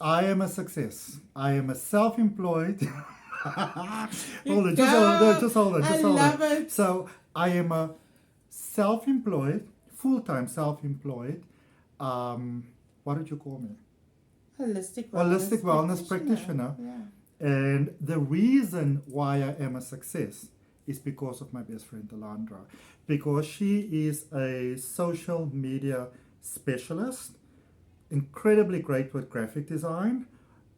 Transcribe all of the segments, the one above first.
I am a success. I am a self-employed. Hold on, just hold on, I just hold love on. it. So I am a self-employed, full-time self-employed. What did you call me? Holistic Wellness practitioner. practitioner. Yeah. And the reason why I am a success is because of my best friend Alandra, because she is a social media specialist, incredibly great with graphic design,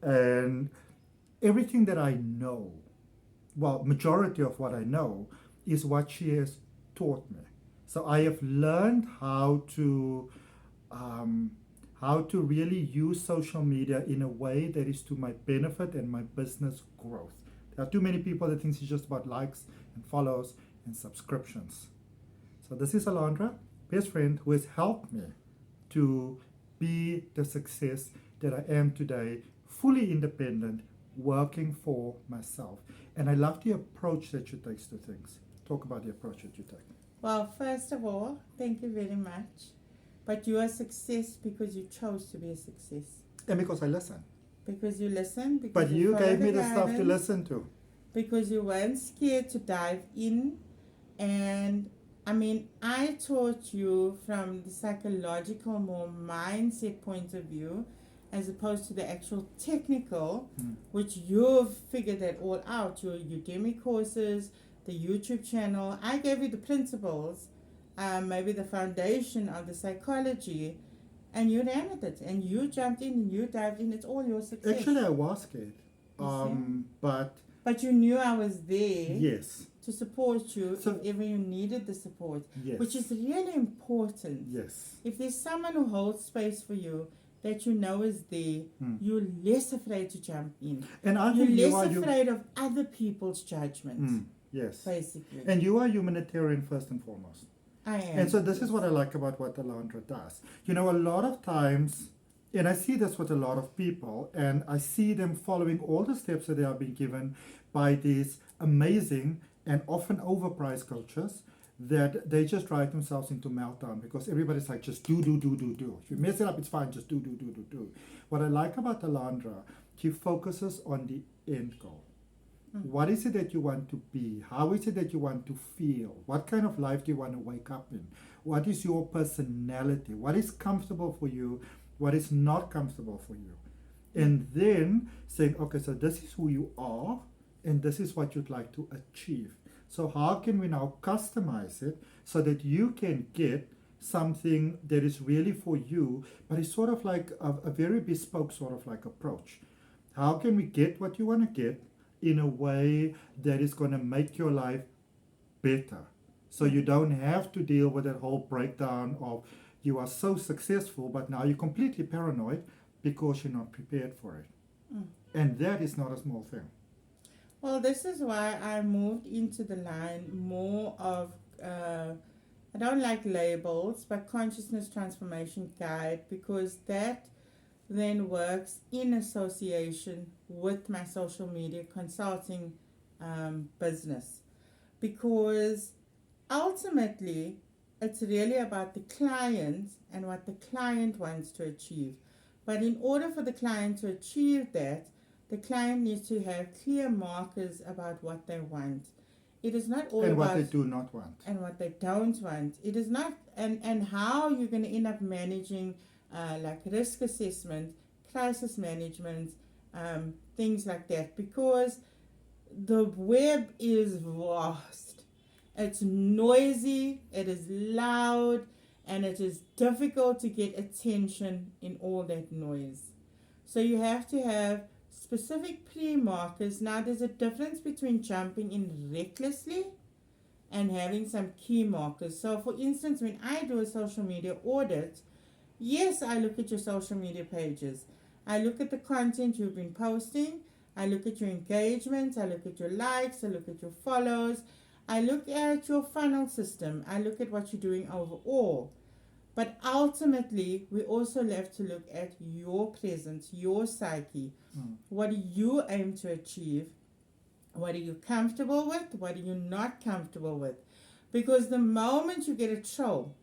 and everything that I know, well, majority of what I know is what she has taught me. So I have learned um, how to really use social media in a way that is to my benefit and my business growth. There are too many people that think it's just about likes and follows and subscriptions. So this is Alandra, best friend, who has helped me to be the success that I am today, fully independent, working for myself. And I love the approach that you take to things. Talk about the approach that you take. Well, first of all, thank you very much. But you are a success because you chose to be a success. And because I listen. Because you listen. Because But you follow gave me the the stuff to guidance, listen to. Because you weren't scared to dive in. And I mean, I taught you from the psychological, more mindset point of view, as opposed to the actual technical, which you've figured that all out. Your Udemy courses, the YouTube channel. I gave you the principles, maybe the foundation of the psychology, and you ran with it. And you jumped in and you dived in. It's all your success. Actually, I was scared. But you knew I was there. Yes. To support you So, if ever you needed the support, yes. which is really important. Yes. If there's someone who holds space for you that you know is there, you're less afraid to jump in. And I You're think less afraid of other people's judgments. Yes. Basically. And you are humanitarian first and foremost. I am. And so this is what I like about what Alandra does. You know, a lot of times, and I see this with a lot of people, and I see them following all the steps that they are being given by these amazing and often overpriced coaches, that they just drive themselves into meltdown because everybody's like, just do. If you mess it up, it's fine, just do. What I like about Alandra, she focuses on the end goal. What is it that you want to be? How is it that you want to feel? What kind of life do you want to wake up in? What is your personality? What is comfortable for you? What is not comfortable for you? And then saying, okay, so this is who you are, and this is what you'd like to achieve. So how can we now customize it so that you can get something that is really for you, but it's sort of like a very bespoke sort of like approach. How can we get what you want to get in a way that is going to make your life better? So you don't have to deal with that whole breakdown of you are so successful, but now you're completely paranoid because you're not prepared for it. And that is not a small thing. Well, this is why I moved into the line more of, I don't like labels, but consciousness transformation guide, because that then works in association with my social media consulting business. Because ultimately, it's really about the client and what the client wants to achieve. But in order for the client to achieve that, the client needs to have clear markers about what they want. It is not all and about... what they do not want. And what they don't want. It is not... And how you're going to end up managing like risk assessment, crisis management, things like that. Because the web is vast. It's noisy, it is loud, and it is difficult to get attention in all that noise. So you have to have specific pre-markers. Now there's a difference between jumping in recklessly and having some key markers. So for instance, when I do a social media audit, yes, I look at your social media pages. I look at the content you've been posting. I look at your engagement. I look at your likes. I look at your follows. I look at your funnel system. I look at what you're doing overall. But ultimately, we also have to look at your presence, your psyche. What do you aim to achieve? What are you comfortable with? What are you not comfortable with? Because the moment you get a troll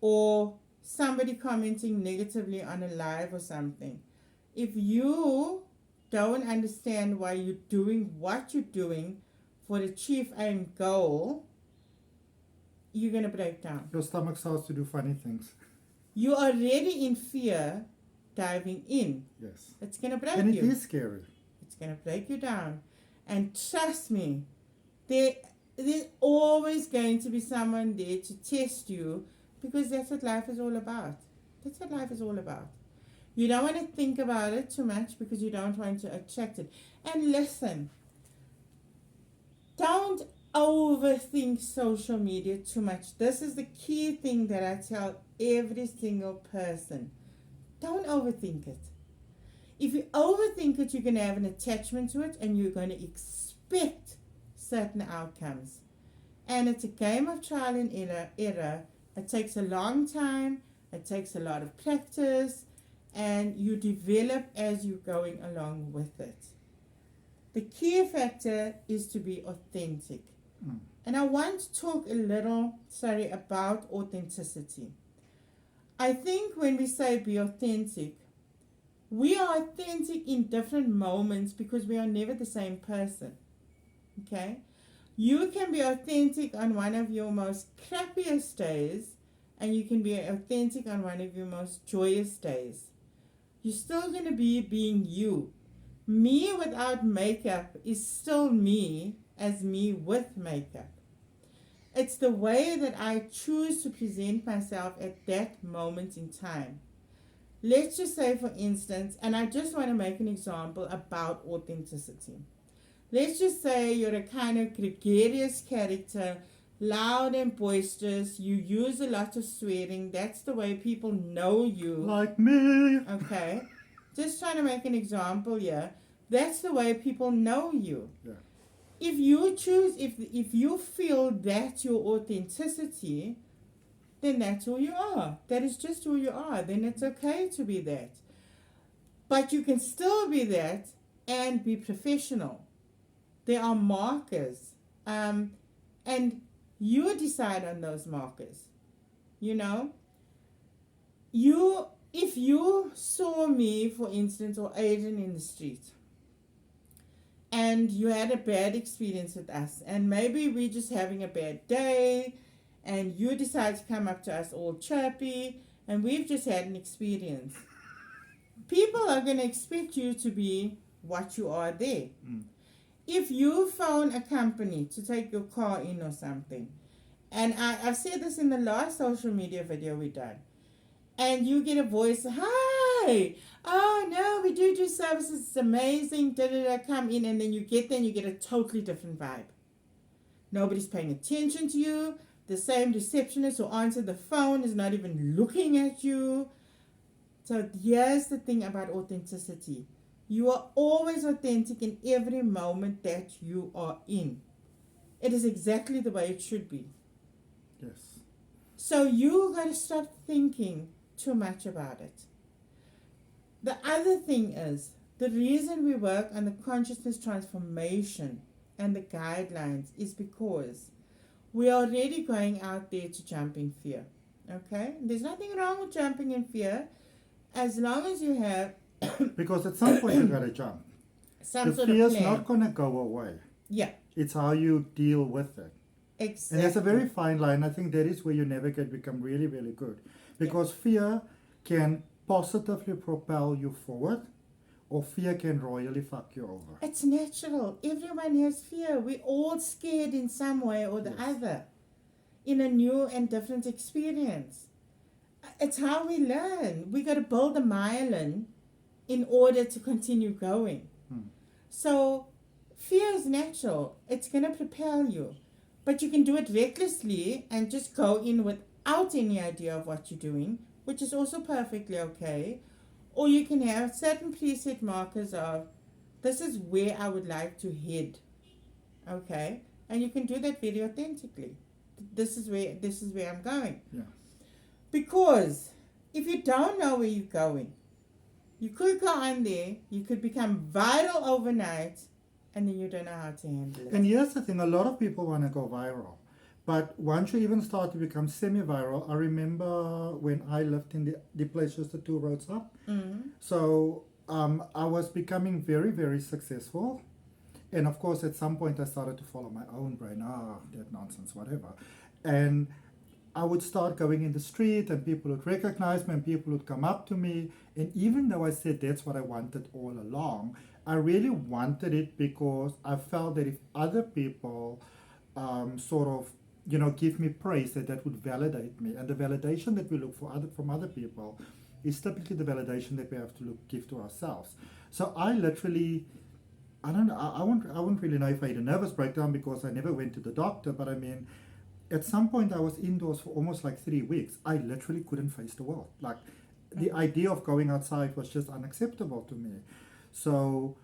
or somebody commenting negatively on a live or something, if you don't understand why you're doing what you're doing for the chief aim goal, you're going to break down. Your stomach starts to do funny things. You're already in fear diving in. Yes. It's going to break And you. it is scary. It's going to break you down. And trust me, there's always going to be someone there to test you, because that's what life is all about. That's what life is all about. You don't want to think about it too much because you don't want to attract it. And listen, don't overthink social media too much. This is the key thing that I tell every single person. Don't overthink it. If you overthink it, you're going to have an attachment to it and you're going to expect certain outcomes. And it's a game of trial and error. It takes a long time. It takes a lot of practice. And you develop as you're going along with it. The key factor is to be authentic. And I want to talk a little, about authenticity. I think when we say be authentic, we are authentic in different moments because we are never the same person. Okay? You can be authentic on one of your most crappiest days, and you can be authentic on one of your most joyous days. You're still going to be being you. Me without makeup is still me as me with makeup. It's the way that I choose to present myself at that moment in time. Let's just say, for instance, and I just want to make an example about authenticity. Let's just say you're a kind of gregarious character, loud and boisterous. You use a lot of swearing. That's the way people know you. Like me. Okay. Just trying to make an example here. That's the way people know you. Yeah. If you choose, if you feel that's your authenticity, then that's who you are. That is just who you are. Then it's okay to be that. But you can still be that and be professional. There are markers. And you decide on those markers. You know? If you saw me, for instance, or Aiden in the street, and you had a bad experience with us, and maybe we're just having a bad day, and you decide to come up to us all chirpy, and we've just had an experience. People are going to expect you to be what you are there. If you phone a company to take your car in or something, and I've said this in the last social media video we done, and you get a voice, hi, oh no, we do services, it's amazing, come in, and then you get there and you get a totally different vibe. Nobody's paying attention to you. The same receptionist who answered the phone is not even looking at you. So here's the thing about authenticity. You are always authentic in every moment that you are in. It is exactly the way it should be. Yes. So you got to stop thinking too much about it. The other thing is, the reason we work on the consciousness transformation and the guidelines is because we are already going out there to jump in fear. Okay? There's nothing wrong with jumping in fear as long as you have Because at some point you gotta jump. some The sort of fear's plan. not gonna go away. Yeah, It's how you deal with it. exactly. And there's a very fine line. I think that is where you become really, really good. Because fear can positively propel you forward, or fear can royally fuck you over. It's natural. Everyone has fear. We're all scared in some way or the Yes. other in a new and different experience. It's how we learn. We got to build a myelin in order to continue going. So fear is natural. It's going to propel you. But you can do it recklessly and just go in without any idea of what you're doing, which is also perfectly okay. Or you can have certain preset markers of, this is where I would like to head. Okay? And you can do that very authentically. This is where I'm going. Yeah. Because if you don't know where you're going, you could go on there, you could become viral overnight, and then you don't know how to handle it. And here's the thing, a lot of people want to go viral. But once you even start to become semi-viral, I remember when I lived in the place just the 2 roads up. Mm-hmm. So I was becoming very, very successful. And of course, at some point, I started to follow my own brain. That nonsense, whatever. And I would start going in the street, and people would recognize me, and people would come up to me. And even though I said that's what I wanted all along, I really wanted it because I felt that if other people sort of, give me praise, that would validate me. And the validation that we look for from other people is typically the validation that we have to give to ourselves. So I literally, I don't know, I won't really know if I had a nervous breakdown because I never went to the doctor, but I mean, at some point I was indoors for almost like 3 weeks. I literally couldn't face the world. Like, the idea of going outside was just unacceptable to me. So,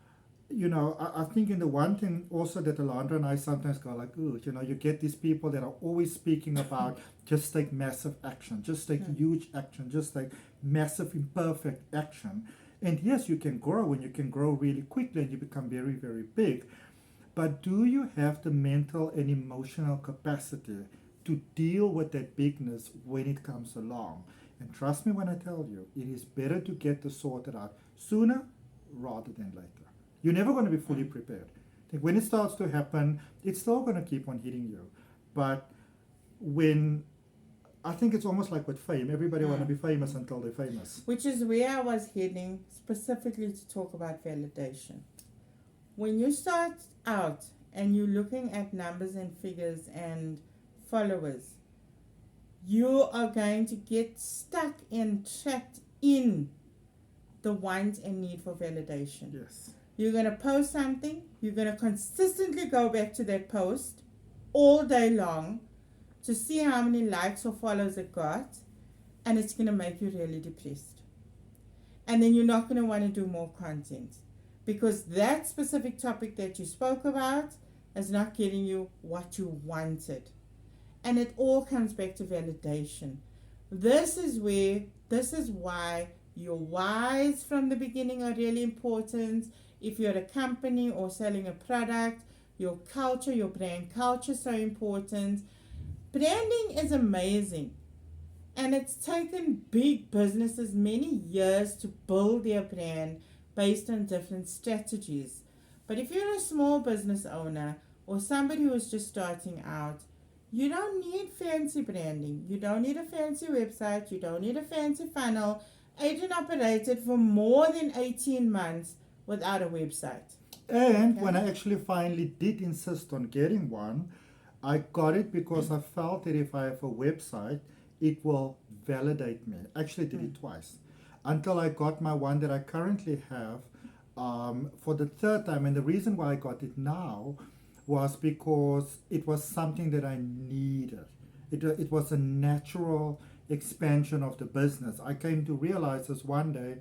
I think in the one thing also that Alandra and I sometimes go like, ooh, you get these people that are always speaking about just take massive action, just take huge action, just take massive imperfect action. And yes, you can grow, and you can grow really quickly, and you become very, very big. But do you have the mental and emotional capacity to deal with that bigness when it comes along? And trust me when I tell you, it is better to get this sorted out sooner rather than later. You're never going to be fully prepared. I think when it starts to happen, it's still going to keep on hitting you. But I think it's almost like with fame. Everybody want to be famous until they're famous. Which is where I was heading specifically to talk about validation. When you start out and you're looking at numbers and figures and followers, you are going to get stuck and trapped in the want and need for validation. Yes. You're going to post something, you're going to consistently go back to that post all day long to see how many likes or follows it got, and it's going to make you really depressed. And then you're not going to want to do more content because that specific topic that you spoke about is not getting you what you wanted. And it all comes back to validation. This is why your whys from the beginning are really important. If you're a company or selling a product, your culture, your brand culture is so important. Branding is amazing. And it's taken big businesses many years to build their brand based on different strategies. But if you're a small business owner or somebody who's just starting out, you don't need fancy branding. You don't need a fancy website. You don't need a fancy funnel. Adrian operated for more than 18 months without a website. And when I actually finally did insist on getting one, I got it because I felt that if I have a website, it will validate me. I actually did it twice. Until I got my one that I currently have for the third time. And the reason why I got it now was because it was something that I needed. It was a natural expansion of the business. I came to realize this one day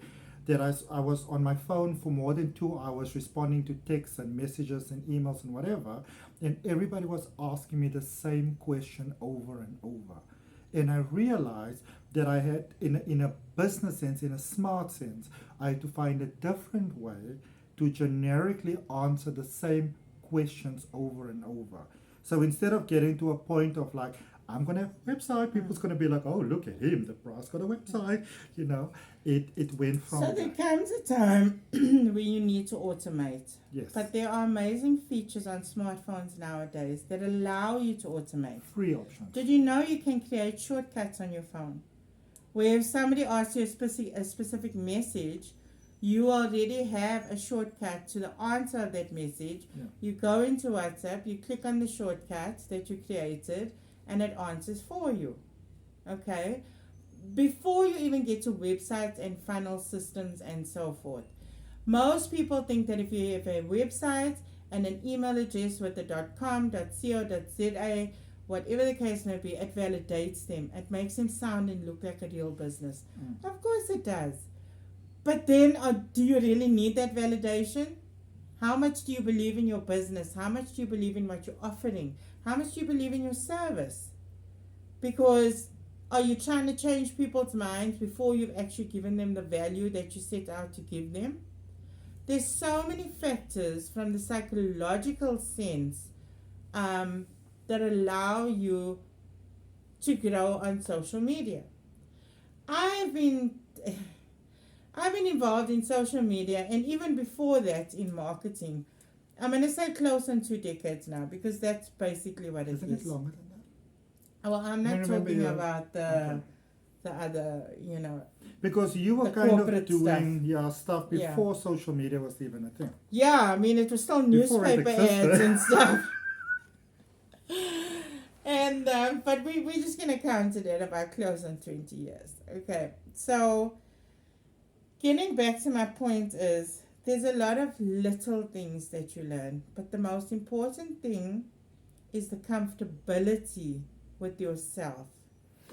that I was on my phone for more than 2 hours responding to texts and messages and emails and whatever, and everybody was asking me the same question over and over. And I realized that I had, in a business sense, in a smart sense, I had to find a different way to generically answer the same questions over and over. So instead of getting to a point of like, I'm going to have a website, people's going to be like, oh, look at him, the brass got a website, it went from So there comes a time where you need to automate. Yes. But there are amazing features on smartphones nowadays that allow you to automate. Free options. Did you know you can create shortcuts on your phone? Where if somebody asks you a specific message, you already have a shortcut to the answer of that message. Yeah. You go into WhatsApp, you click on the shortcut that you created, and it answers for you. Okay? Before you even get to websites and funnel systems and so forth. Most people think that if you have a website and an email address with the .com, .co, .za, whatever the case may be, it validates them. It makes them sound and look like a real business. Of course it does. But then, do you really need that validation? How much do you believe in your business? How much do you believe in what you're offering? How much do you believe in your service? Because are you trying to change people's minds before you've actually given them the value that you set out to give them? There's so many factors from the psychological sense that allow you I've been involved in social media and even before that in marketing. I'm going to say close on 2 decades now because that's basically what it Isn't is. it longer than that? Well, I'm not remember talking you- about Okay. the other, you know. Because you were The kind of corporate doing stuff Yeah. before social media was even a thing. Yeah, I mean, it was still Before it newspaper existed. ads and stuff. And, but we're just going to count it at about close on 20 years. Okay, so getting back to my point is there's a lot of little things that you learn, but the most important thing is the comfortability with yourself.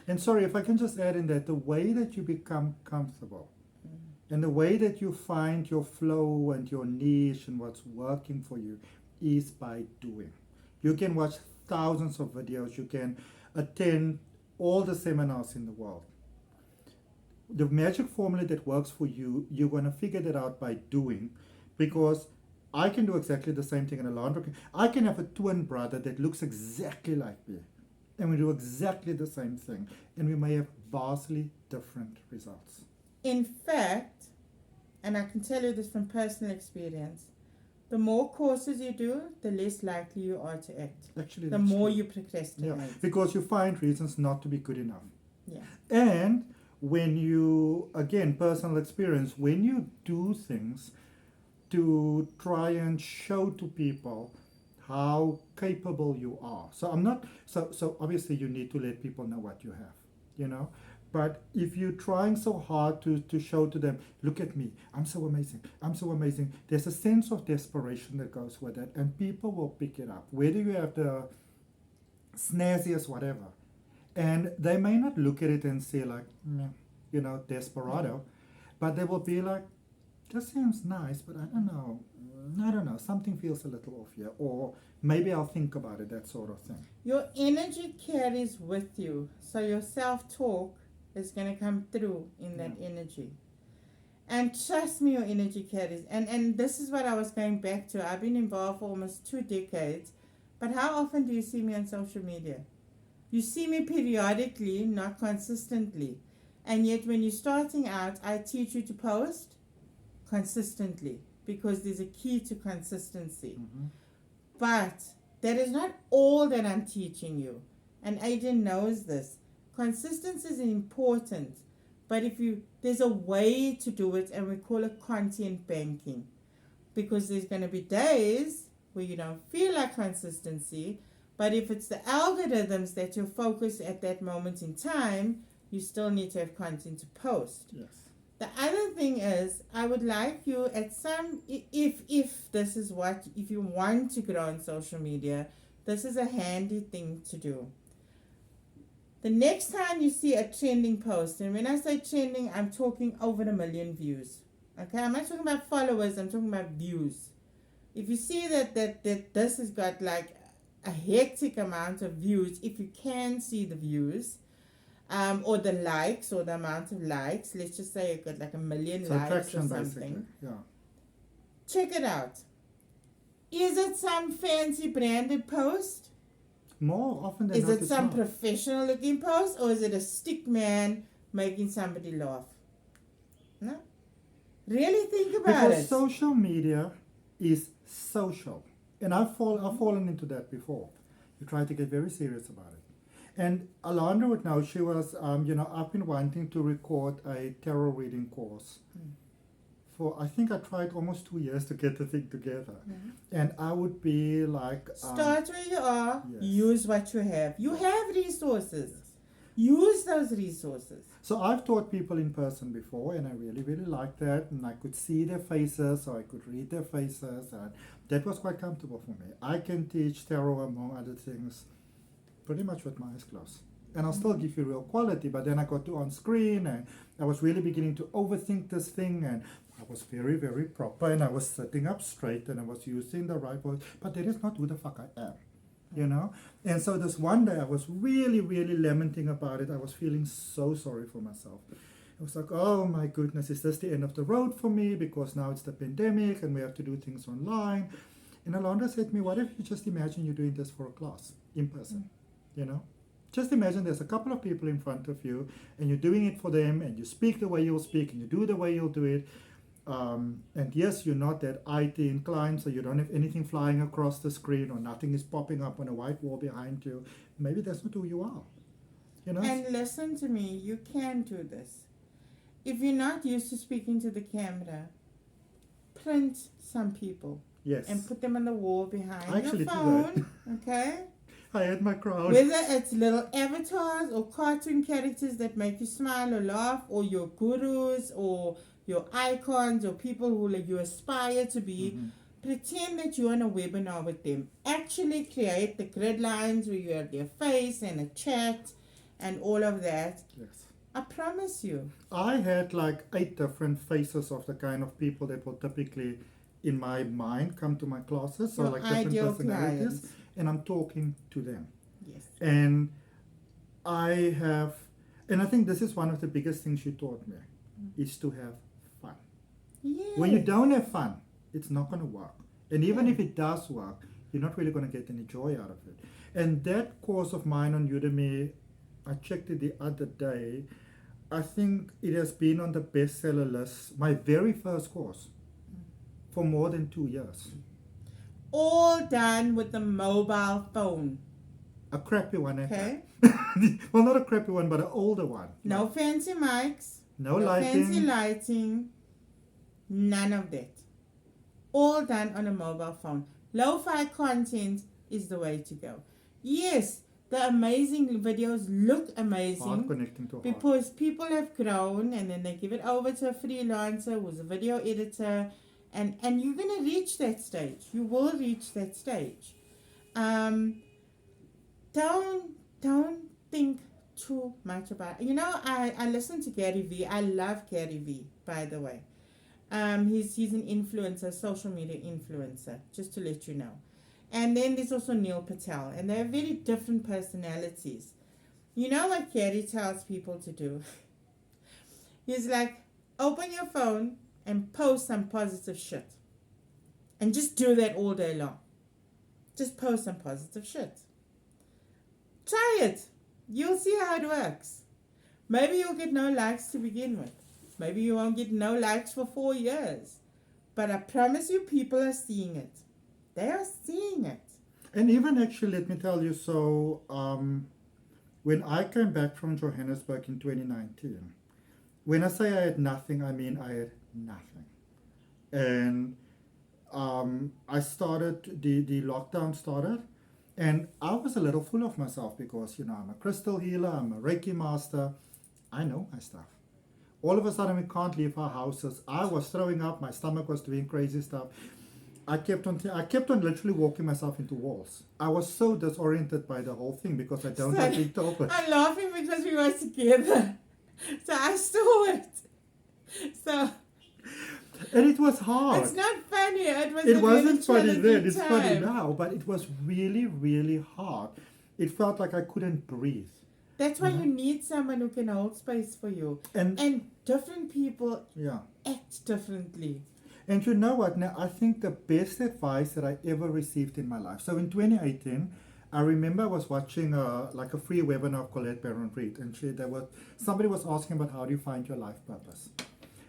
And sorry, if I can just add in that the way that you become comfortable and the way that you find your flow and your niche and what's working for you is by doing. You can watch thousands of videos, you can attend all the seminars in the world. The magic formula that works for you, you're going to figure that out by doing, because I can do exactly the same thing in ALANDRA. I can have a twin brother that looks exactly like me, and we do exactly the same thing, and we may have vastly different results. In fact, and I can tell you this from personal experience, the more courses you do, the less likely you are to act. Actually, The that's more true. you procrastinate. Because you find reasons not to be good enough. Yeah. And when you, again, personal experience, when you do things to try and show to people how capable you are. So I'm not, so obviously you need to let people know what you have, you know. But if you're trying so hard to show to them, look at me, I'm so amazing, there's a sense of desperation that goes with it, and people will pick it up. Whether you have the snazziest whatever, and they may not look at it and say like, meh, you know, desperado, but they will be like, this seems nice, but I don't know, something feels a little off here, or maybe I'll think about it, that sort of thing. Your energy carries with you, so your self-talk is going to come through in that energy. And trust me, your energy carries. And this is what I was going back to. I've been involved for almost 2 decades, but how often do you see me on social media? You see me periodically, not consistently. And yet when you're starting out, I teach you to post consistently, because there's a key to consistency. Mm-hmm. But that is not all that I'm teaching you. And Adrian knows this. Consistency is important. But there's a way to do it, and we call it content banking. Because there's going to be days where you don't feel like consistency, but if it's the algorithms that you're focused at that moment in time, you still need to have content to post. Yes. The other thing is, I would like you at some, if this is what, if you want to grow on social media, this is a handy thing to do. The next time you see a trending post, and when I say trending, I'm talking over 1 million views. Okay, I'm not talking about followers, I'm talking about views. If you see that this has got like a hectic amount of views, if you can see the views, or the likes, or the amount of likes, let's just say it got like 1 million So likes or attraction, something. basically. Yeah. Check it out. Is it some fancy branded post? More often than Is not, it it's some not. professional looking post, or is it a stick man making somebody laugh? No? Really think about Because it. social media is social. And I've fallen into that before. You try to get very serious about it. And Alondra would know, she was, I've been wanting to record a tarot reading course. For, I think I tried almost 2 years to get the thing together. And I would be like... Start where you are, yes. use what you have. You have resources. Use those resources. So I've taught people in person before, and I really, really liked that. And I could see their faces, so I could read their faces, and that was quite comfortable for me. I can teach tarot, among other things, pretty much with my eyes closed. And I'll still give you real quality, but then I got to on screen, and I was really beginning to overthink this thing, and I was very, very proper, and I was sitting up straight, and I was using the right voice, but that is not who the fuck I am. You know? And so this one day I was really, really lamenting about it. I was feeling so sorry for myself. I was like, oh my goodness, is this the end of the road for me? Because now it's the pandemic and we have to do things online. And Alondra said to me, what if you just imagine you're doing this for a class in person? You know? Just imagine there's a couple of people in front of you and you're doing it for them and you speak the way you'll speak and you do the way you'll do it. And yes, you're not that IT inclined, so you don't have anything flying across the screen or nothing is popping up on a white wall behind you. Maybe that's not who you are. You know? And listen to me, you can do this. If you're not used to speaking to the camera, print some people. Yes. And put them on the wall behind I actually your do phone. Okay? I had my crowd. Whether it's little avatars or cartoon characters that make you smile or laugh, or your gurus or your icons or people who like you aspire to be, pretend that you're on a webinar with them. Actually create the grid lines where you have their face and a chat and all of that. Yes. I promise you. I had like 8 different faces of the kind of people that will typically, in my mind, come to my classes. So Your like different ideal personalities. clients. And I'm talking to them. Yes. And I think this is one of the biggest things you taught me, is to have fun. Yes. When you don't have fun, it's not going to work. And even if it does work, you're not really going to get any joy out of it. And that course of mine on Udemy, I checked it the other day. I think it has been on the bestseller list, my very first course, for more than 2 years. All done with the mobile phone. A crappy one, Okay? well, not a crappy one, but an older one. No fancy mics. No fancy lighting. lighting. None of that. All done on a mobile phone. Lo-fi content is the way to go. Yes, the amazing videos look amazing. Heart connecting to heart. Because people have grown and then they give it over to a freelancer who's a video editor. And you're going to reach that stage. You will reach that stage. Don't think too much about it. You know, I listen to Gary Vee. I love Gary Vee, by the way. He's an influencer, social media influencer, just to let you know. And then there's also Neil Patel. And they're very different personalities. You know what Gary tells people to do? He's like, open your phone and post some positive shit. And just do that all day long. Just post some positive shit. Try it. You'll see how it works. Maybe you'll get no likes to begin with. Maybe you won't get no likes for 4 years. But I promise you, people are seeing it. They are seeing it. And even actually, let me tell you, so when I came back from Johannesburg in 2019, when I say I had nothing, I mean I had nothing. And I started, the lockdown started, and I was a little full of myself because, you know, I'm a crystal healer, I'm a Reiki master, I know my stuff. All of a sudden, we can't leave our houses. I was throwing up, my stomach was doing crazy stuff. I kept on literally walking myself into walls. I was so disoriented by the whole thing because I don't have big topics. I'm laughing because we were together. So I saw it. So... And it was hard. It's not funny. It wasn't funny then. It's time. funny now. But it was really, really hard. It felt like I couldn't breathe. That's why you need someone who can hold space for you. And different people act differently. And you know what? Now, I think the best advice that I ever received in my life. So in 2018, I remember I was watching a free webinar of Colette Baron-Reid. And somebody was asking about how do you find your life purpose.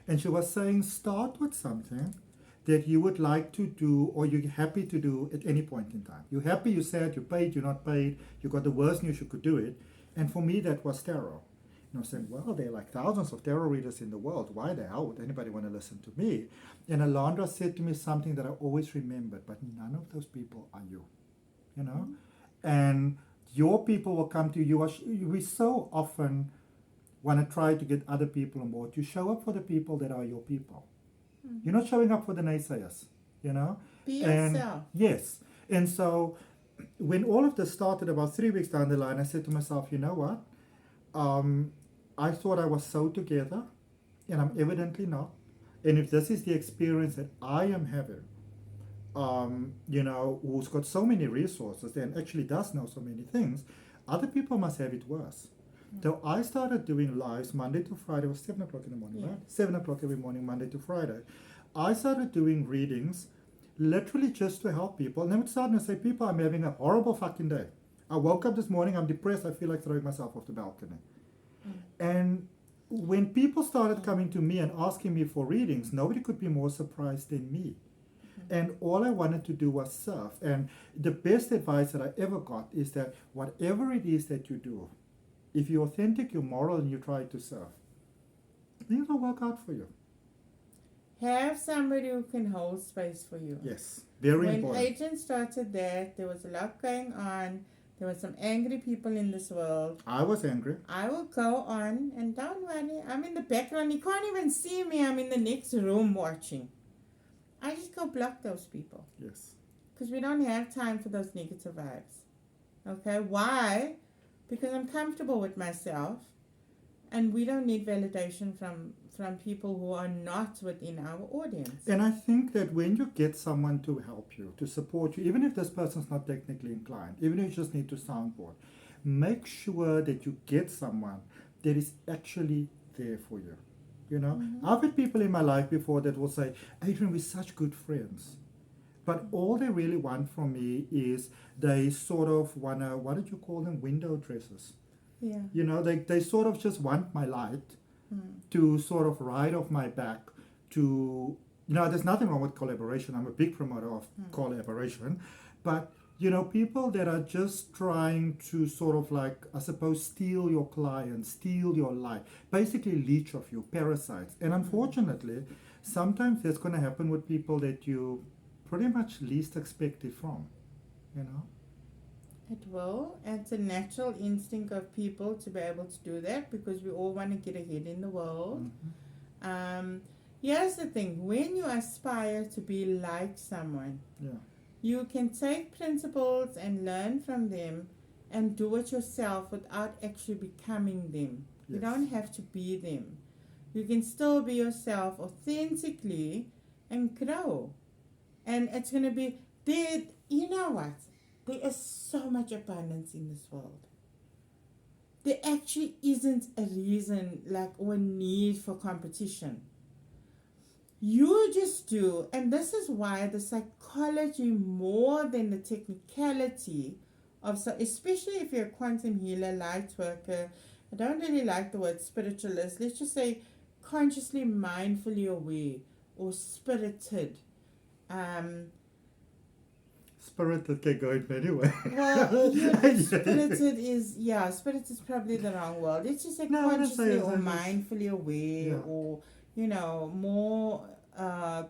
And she was saying, start with something that you would like to do or you're happy to do at any point in time. You're happy, you're sad, you're paid, you're not paid, you got the worst news, you could do it. And for me, that was tarot. And I was saying, well, there are like thousands of tarot readers in the world. Why the hell would anybody want to listen to me? And Alandra said to me something that I always remembered, but none of those people are you, you know? And your people will come to you. We so often want to try to get other people on board. You show up for the people that are your people. You're not showing up for the naysayers, you know? Be yourself. Yes. And so when all of this started about 3 weeks down the line, I said to myself, you know what? I thought I was so together, and I'm evidently not. And if this is the experience that I am having, you know, who's got so many resources and actually does know so many things, other people must have it worse. So I started doing lives Monday to Friday. It was 7 o'clock in the morning, right? 7 o'clock every morning, Monday to Friday. I started doing readings literally just to help people. And then I started to say, people, I'm having a horrible fucking day. I woke up this morning, I'm depressed, I feel like throwing myself off the balcony. And when people started coming to me and asking me for readings, nobody could be more surprised than me. And all I wanted to do was serve. And the best advice that I ever got is that whatever it is that you do, if you're authentic, you're moral, and you try to serve, things will work out for you. Have somebody who can hold space for you. Yes, very When important. agents started that, there was a lot going on. There were some angry people in this world. I was angry. I will go on, and don't worry, I'm in the background. You can't even see me. I'm in the next room watching. I just go block those people. Yes. Because we don't have time for those negative vibes. Okay? Why? Because I'm comfortable with myself, and we don't need validation from people who are not within our audience. And I think that when you get someone to help you, to support you, even if this person's not technically inclined, even if you just need to soundboard, make sure that you get someone that is actually there for you. You know, I've had people in my life before that will say, Adrian, we're such good friends. But all they really want from me is they sort of want to, what did you call them? Window dressers. Yeah. You know, they sort of just want my light to sort of ride off my back to, there's nothing wrong with collaboration. I'm a big promoter of collaboration. But, people that are just trying to sort of like, I suppose, steal your client, steal your life, basically leech off you, parasites. And unfortunately, sometimes that's going to happen with people that you pretty much least expect it from, It will. It's a natural instinct of people to be able to do that because we all want to get ahead in the world. Here's the thing. When you aspire to be like someone, you can take principles and learn from them and do it yourself without actually becoming them. You don't have to be them. You can still be yourself authentically and grow. And it's going to be there. You know what? There is so much abundance in this world. There actually isn't a reason or need for competition. You just do, and this is why the psychology more than the technicality of, especially if you're a quantum healer, light worker, I don't really like the word spiritualist, let's just say consciously, mindfully aware or spirited. Spirited can go in many ways. Well, spirited is probably the wrong word. Let's just say consciously or mindfully aware or, more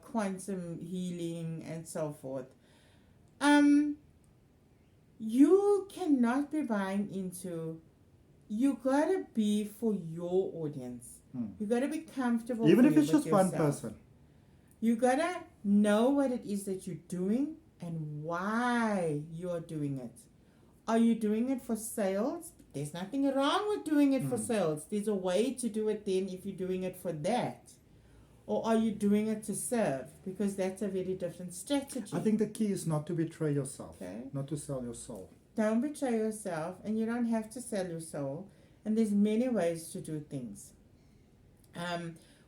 quantum healing and so forth. You cannot be buying into, you gotta be for your audience. You gotta be comfortable even if it's just yourself. One person. You gotta know what it is that you're doing and why you're doing it. Are you doing it for sales? There's nothing wrong with doing it for sales. There's a way to do it then if you're doing it for that. Or are you doing it to serve? Because that's a very different strategy. I think the key is not to betray yourself, Okay. not to sell your soul. Don't betray yourself, and you don't have to sell your soul. And there's many ways to do things.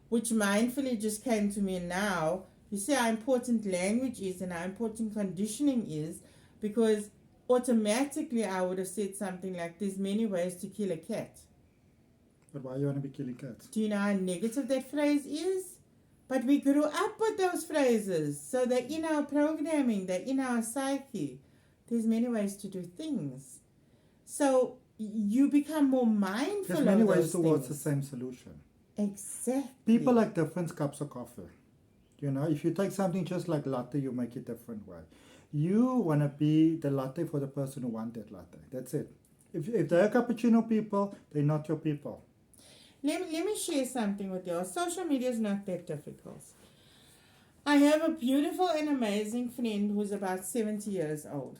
Which mindfully just came to me now. You see how important language is and how important conditioning is, because automatically I would have said something like, there's many ways to kill a cat. But why you want to be killing cats? Do you know how negative that phrase is? But we grew up with those phrases. So they're in our programming, they're in our psyche. There's many ways to do things. So you become more mindful of those things. There's many ways towards the same solution. Exactly. People like different cups of coffee. If you take something just like latte, you make it different way. You want to be the latte for the person who wants that latte. That's it. If they're cappuccino people, they're not your people. Let me share something with you. Social media is not that difficult. I have a beautiful and amazing friend who's about 70 years old.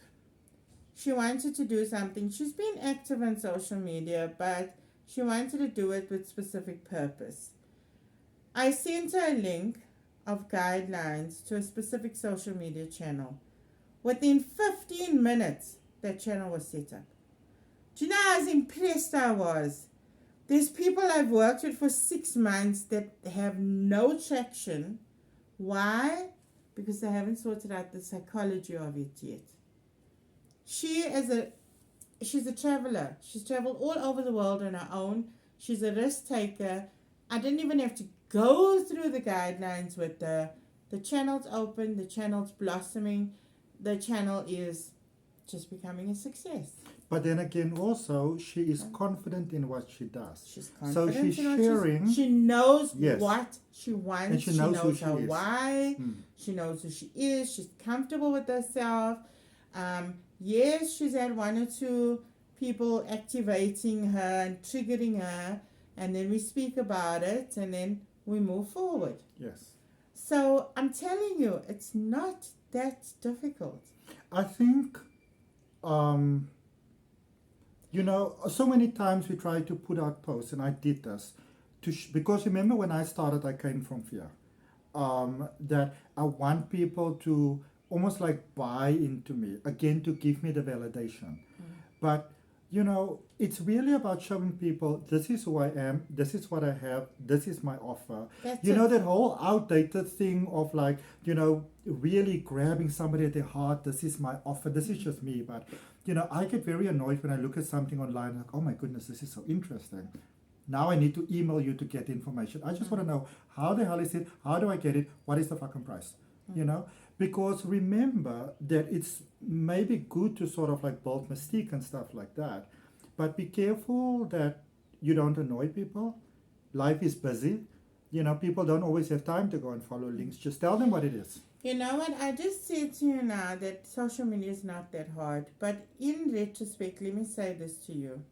She wanted to do something. She's been active on social media, but she wanted to do it with specific purpose. I sent her a link of guidelines to a specific social media channel. Within 15 minutes, that channel was set up. Do you know how impressed I was? There's people I've worked with for 6 months that have no traction. Why? Because they haven't sorted out the psychology of it yet. She, as a she's a traveler. She's traveled all over the world on her own. She's a risk taker. I didn't even have to go through the guidelines with her. The channel's open, the channel's blossoming, the channel is just becoming a success. But then again, also, she is confident in what she does. She's So confident she's in what sharing. she knows Yes. what she wants. And she knows who she her is. why. She knows who she is. She's comfortable with herself. Yes, she's had one or two people activating her and triggering her, and then we speak about it, and then we move forward. Yes. So I'm telling you, it's not that difficult. I think, so many times we try to put out posts, and I did this, because remember when I started, I came from fear. That I want people to almost like buy into me, again, to give me the validation. But, it's really about showing people, this is who I am, this is what I have, this is my offer. That's That whole outdated thing of like, really grabbing somebody at their heart, this is my offer, this is just me. But, I get very annoyed when I look at something online, like, oh my goodness, this is so interesting. Now I need to email you to get information. I just want to know, how the hell is it? How do I get it? What is the fucking price? Because remember that it's maybe good to sort of like build mystique and stuff like that. But be careful that you don't annoy people. Life is busy. People don't always have time to go and follow links. Just tell them what it is. You know what? I just said to you now that social media is not that hard. But in retrospect, let me say this to you.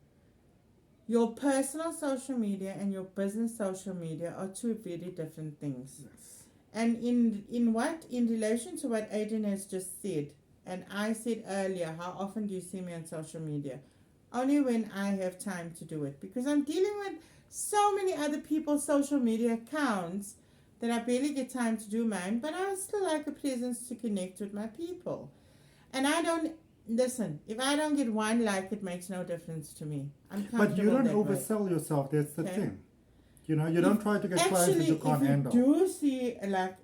Your personal social media and your business social media are two very different things. Yes. And in relation to what Adrian has just said, and I said earlier, how often do you see me on social media? Only when I have time to do it, because I'm dealing with so many other people's social media accounts that I barely get time to do mine, but I still like a presence to connect with my people. And listen, if I don't get one like, it makes no difference to me. I'm comfortable. But you don't that oversell way. yourself, that's the Okay. thing. You don't try to get clients that you can't handle. Actually, if you do see, like,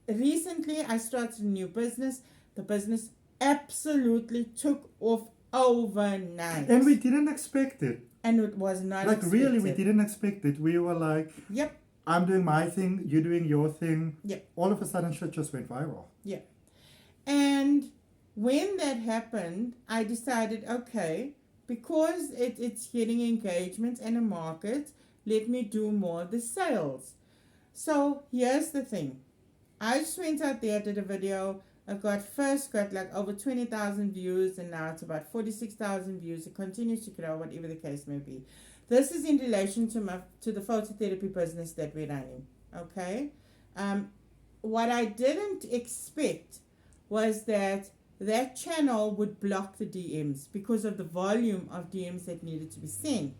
recently I started a new business. The business absolutely took off overnight. And we didn't expect it. And it was not Like, expected. really, we didn't expect it. We were like, Yep. I'm doing my thing, you're doing your thing. Yep. All of a sudden, shit just went viral. Yeah. And when that happened, I decided, okay, because it's getting engagement and a market, let me do more of the sales. So here's the thing. I just went out there, did a video. I got like over 20,000 views, and now it's about 46,000 views. It continues to grow, whatever the case may be. This is in relation to the phototherapy business that we're running. Okay? What I didn't expect was that channel would block the DMs because of the volume of DMs that needed to be sent.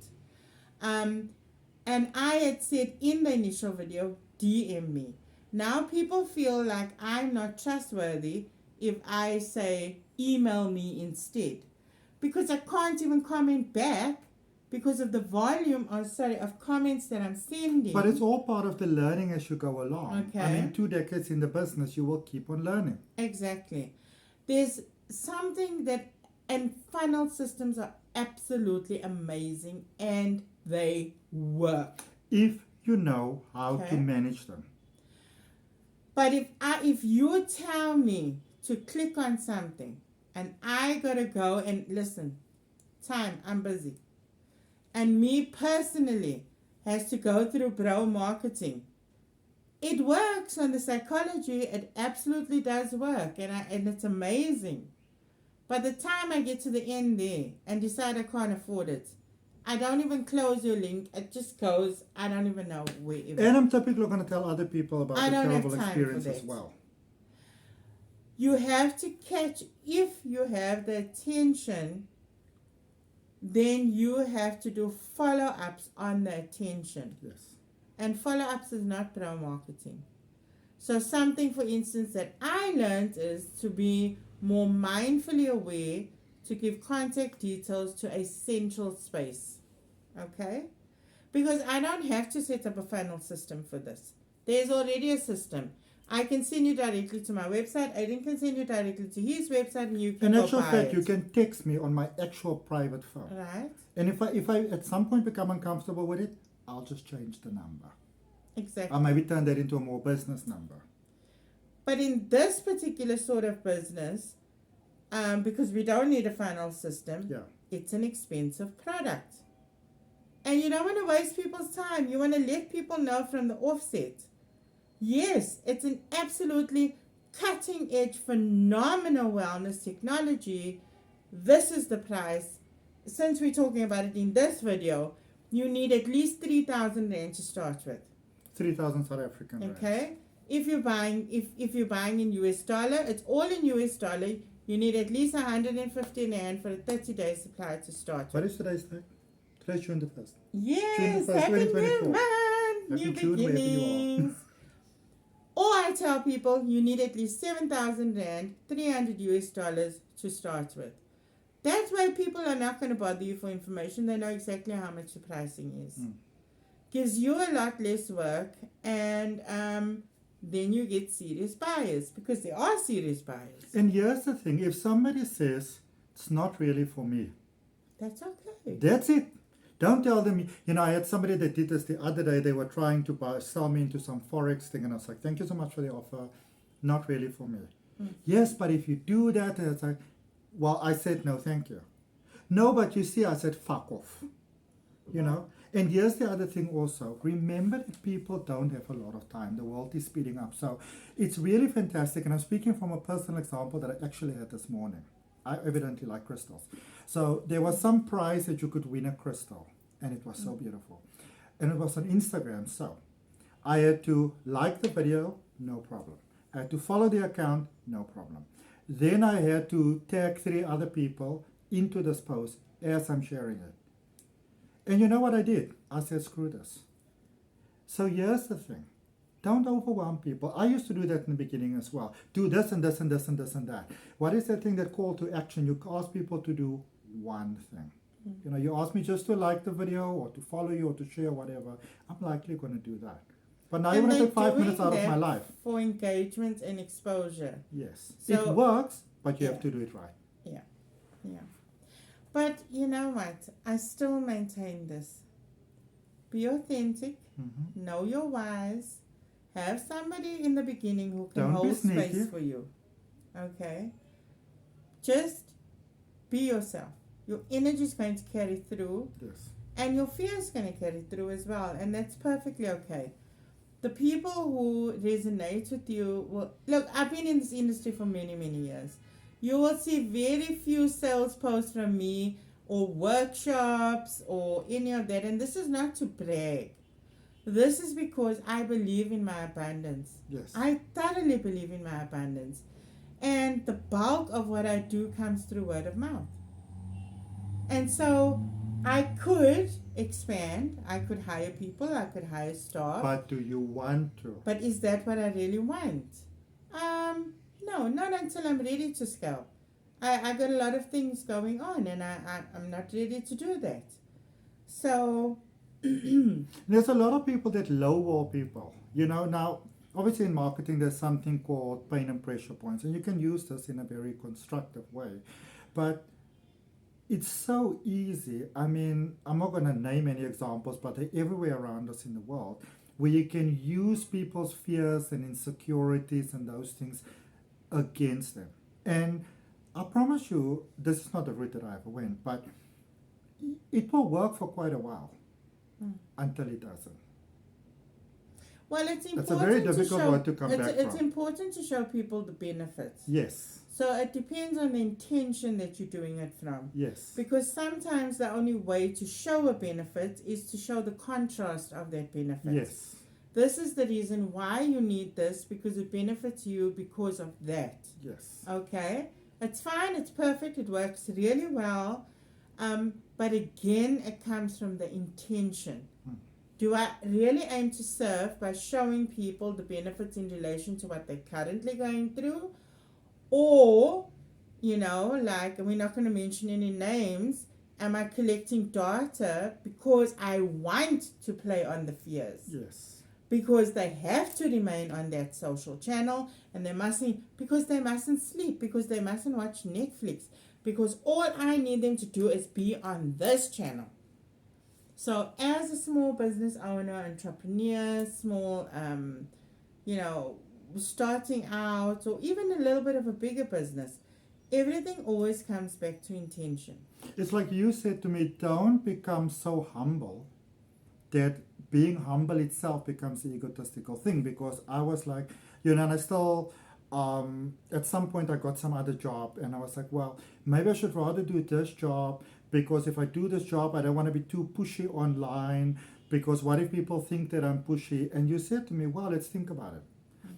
And I had said in the initial video, DM me. Now people feel like I'm not trustworthy if I say email me instead, because I can't even comment back because of the volume of comments that I'm sending. But it's all part of the learning as you go along. Okay. I mean, 2 decades in the business, you will keep on learning. Exactly. There's something and funnel systems are absolutely amazing, and they work. If you know how Okay. to manage them. But if you tell me to click on something and I gotta go and listen, I'm busy, and me personally has to go through bro marketing, it works on the psychology. It absolutely does work, and it's amazing. By the time I get to the end there and decide I can't afford it, I don't even close your link. It just goes, I don't even know where it And I'm typically going to tell other people about I the don't have terrible time experience for as that. well. You have to catch, if you have the attention, then you have to do follow-ups on the attention. Yes. And follow-ups is not pro marketing. So something, for instance, that I learned is to be more mindfully aware, to give contact details to a central space. Okay? Because I don't have to set up a funnel system for this. There's already a system. I can send you directly to my website. Aiden can send you directly to his website, and you can In go actual buy fact, it. you can text me on my actual private phone. Right? And if I at some point become uncomfortable with it, I'll just change the number. Exactly. Or maybe turn that into a more business number. But in this particular sort of business, because we don't need a funnel system, Yeah. it's an expensive product. And you don't want to waste people's time. You want to let people know from the offset. Yes, it's an absolutely cutting edge, phenomenal wellness technology. This is the price. Since we're talking about it in this video, you need at least 3,000 rand to start with. 3,000 South African rand. Okay? If you're buying in US dollar, it's all in US dollar. You need at least 150 rand for a 30-day supply to start with. What is today's date? Today's June the 1st. Yes, June 1st, happy new 2024. month, Happy new June, wherever you are. beginnings. Or I tell people you need at least 7,000 rand, 300 US dollars to start with. That's why people are not going to bother you for information. They know exactly how much the pricing is. Gives you a lot less work, and then you get serious buyers, because there are serious buyers. And here's the thing, if somebody says, it's not really for me, That's okay. that's it. Don't tell them, I had somebody that did this the other day. They were trying to sell me into some Forex thing. And I was like, thank you so much for the offer. Not really for me. Yes, but if you do that, and it's like, well, I said, no, thank you. No, but you see, I said, fuck off. And here's the other thing also. Remember that people don't have a lot of time. The world is speeding up. So it's really fantastic. And I'm speaking from a personal example that I actually had this morning. I evidently like crystals. So there was some prize that you could win a crystal. And it was so beautiful. And it was on Instagram. So I had to like the video, no problem. I had to follow the account, no problem. Then I had to tag 3 other people into this post as I'm sharing it. And you know what I did? I said, screw this. So here's the thing. Don't overwhelm people. I used to do that in the beginning as well. Do this and this and this and this and that. What is that thing that call to action? You ask people to do one thing. You ask me just to like the video or to follow you or to share whatever. I'm likely going to do that. But now you want to take 5 minutes out of my life. For engagement and exposure. Yes. So, it works, but you have to do it right. Yeah. But you know what? I still maintain this. Be authentic. Know your whys. Have somebody in the beginning who can hold space for you. Okay? Just be yourself. Your energy is going to carry through. Yes. And your fear is going to carry through as well. And that's perfectly okay. The people who resonate with you will... Look, I've been in this industry for many, many years. You will see very few sales posts from me or workshops or any of that. And this is not to brag. This is because I believe in my abundance. Yes. I thoroughly believe in my abundance. And the bulk of what I do comes through word of mouth. And so I could expand. I could hire people. I could hire staff. But do you want to? But is that what I really want? No, not until I'm ready to scale. I got a lot of things going on, and I'm not ready to do that. So... There's a lot of people that lowball people. Now, obviously in marketing, there's something called pain and pressure points, and you can use this in a very constructive way. But it's so easy. I mean, I'm not going to name any examples, but they're everywhere around us in the world, where you can use people's fears and insecurities and those things against them. And I promise you, this is not the route that I ever went, but it will work for quite a while. Until it doesn't. Well, it's important. It's a very difficult one to come back from. It's important to show people the benefits. Yes. So it depends on the intention that you're doing it from. Yes. Because sometimes the only way to show a benefit is to show the contrast of that benefit. Yes. This is the reason why you need this, because it benefits you because of that. Yes. Okay? It's fine, it's perfect, it works really well. But again, it comes from the intention. Do I really aim to serve by showing people the benefits in relation to what they're currently going through? Or, like, we're not going to mention any names, am I collecting data because I want to play on the fears? Yes. because they have to remain on that social channel, and because they mustn't sleep, because they mustn't watch Netflix, because all I need them to do is be on this channel. So as a small business owner, entrepreneur, small, starting out, or even a little bit of a bigger business, everything always comes back to intention. It's like you said to me, don't become so humble that being humble itself becomes the egotistical thing, because I was like, and I still, at some point I got some other job, and I was like, well, maybe I should rather do this job, because if I do this job, I don't want to be too pushy online, because what if people think that I'm pushy? And you said to me, well, let's think about it.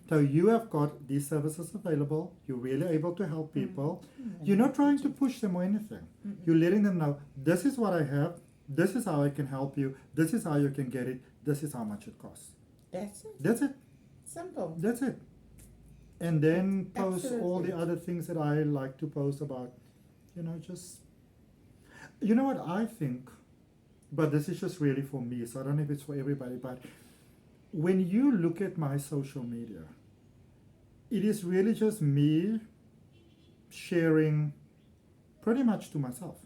So you have got these services available, you're really able to help people, you're not trying to push them or anything. You're letting them know, this is what I have, this is how I can help you, this is how you can get it, this is how much it costs. That's it. That's it. Simple. That's it. And then post Absolutely. all the other things that I like to post about, just, you know what I think, but this is just really for me, so I don't know if it's for everybody, but when you look at my social media, it is really just me sharing pretty much to myself.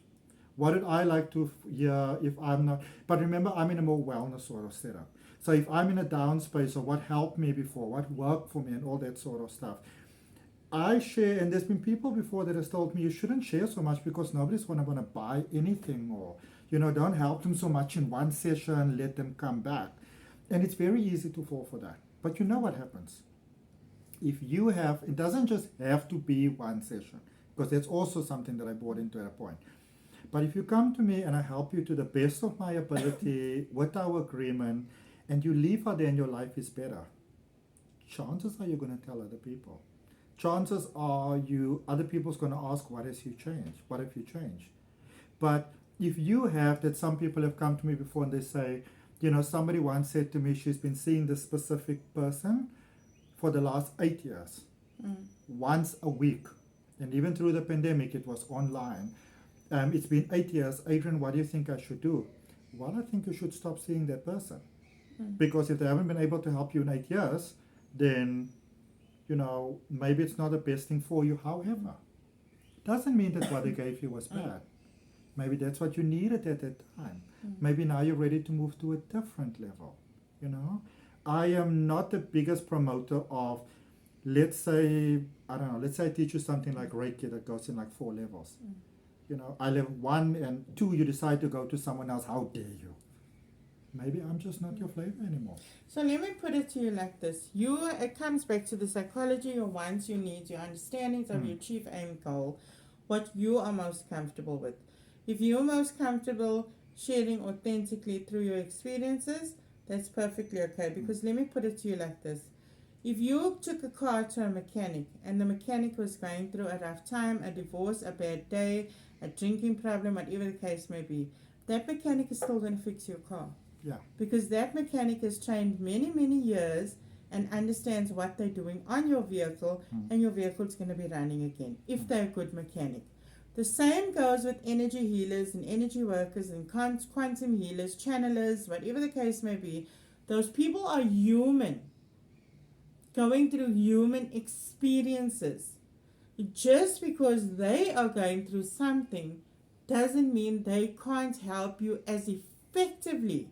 What did I like to hear if I'm not, but remember, I'm in a more wellness sort of setup. So if I'm in a down space, or what helped me before, what worked for me, and all that sort of stuff, I share. And there's been people before that has told me, you shouldn't share so much because nobody's going to buy anything, or, don't help them so much in one session, let them come back. And it's very easy to fall for that. But you know what happens? If you have, it doesn't just have to be one session, because that's also something that I brought into a point. But if you come to me and I help you to the best of my ability with our agreement, and you leave out there and your life is better, chances are you're going to tell other people. Chances are other people's going to ask, what has you changed? What have you changed? But if you have that, some people have come to me before and they say, somebody once said to me, she's been seeing this specific person for the last 8 years, once a week. And even through the pandemic, it was online. It's been 8 years. Adrian, what do you think I should do? Well, I think you should stop seeing that person. Because if they haven't been able to help you in 8 years, then, maybe it's not the best thing for you. However, doesn't mean that what they gave you was bad. Maybe that's what you needed at that time. Maybe now you're ready to move to a different level. I am not the biggest promoter of, let's say I teach you something like Reiki that goes in like 4 levels. I level 1 and 2, you decide to go to someone else. How dare you? Maybe I'm just not your flavor anymore. So let me put it to you like this. It comes back to the psychology, your wants, your needs, your understandings of your chief aim goal, what you are most comfortable with. If you're most comfortable sharing authentically through your experiences, that's perfectly okay. Because let me put it to you like this. If you took a car to a mechanic and the mechanic was going through a rough time, a divorce, a bad day, a drinking problem, whatever the case may be, that mechanic is still going to fix your car. Yeah. Because that mechanic has trained many, many years and understands what they're doing on your vehicle, and your vehicle is going to be running again if they're a good mechanic. The same goes with energy healers and energy workers and quantum healers, channelers, whatever the case may be. Those people are human, going through human experiences. Just because they are going through something doesn't mean they can't help you as effectively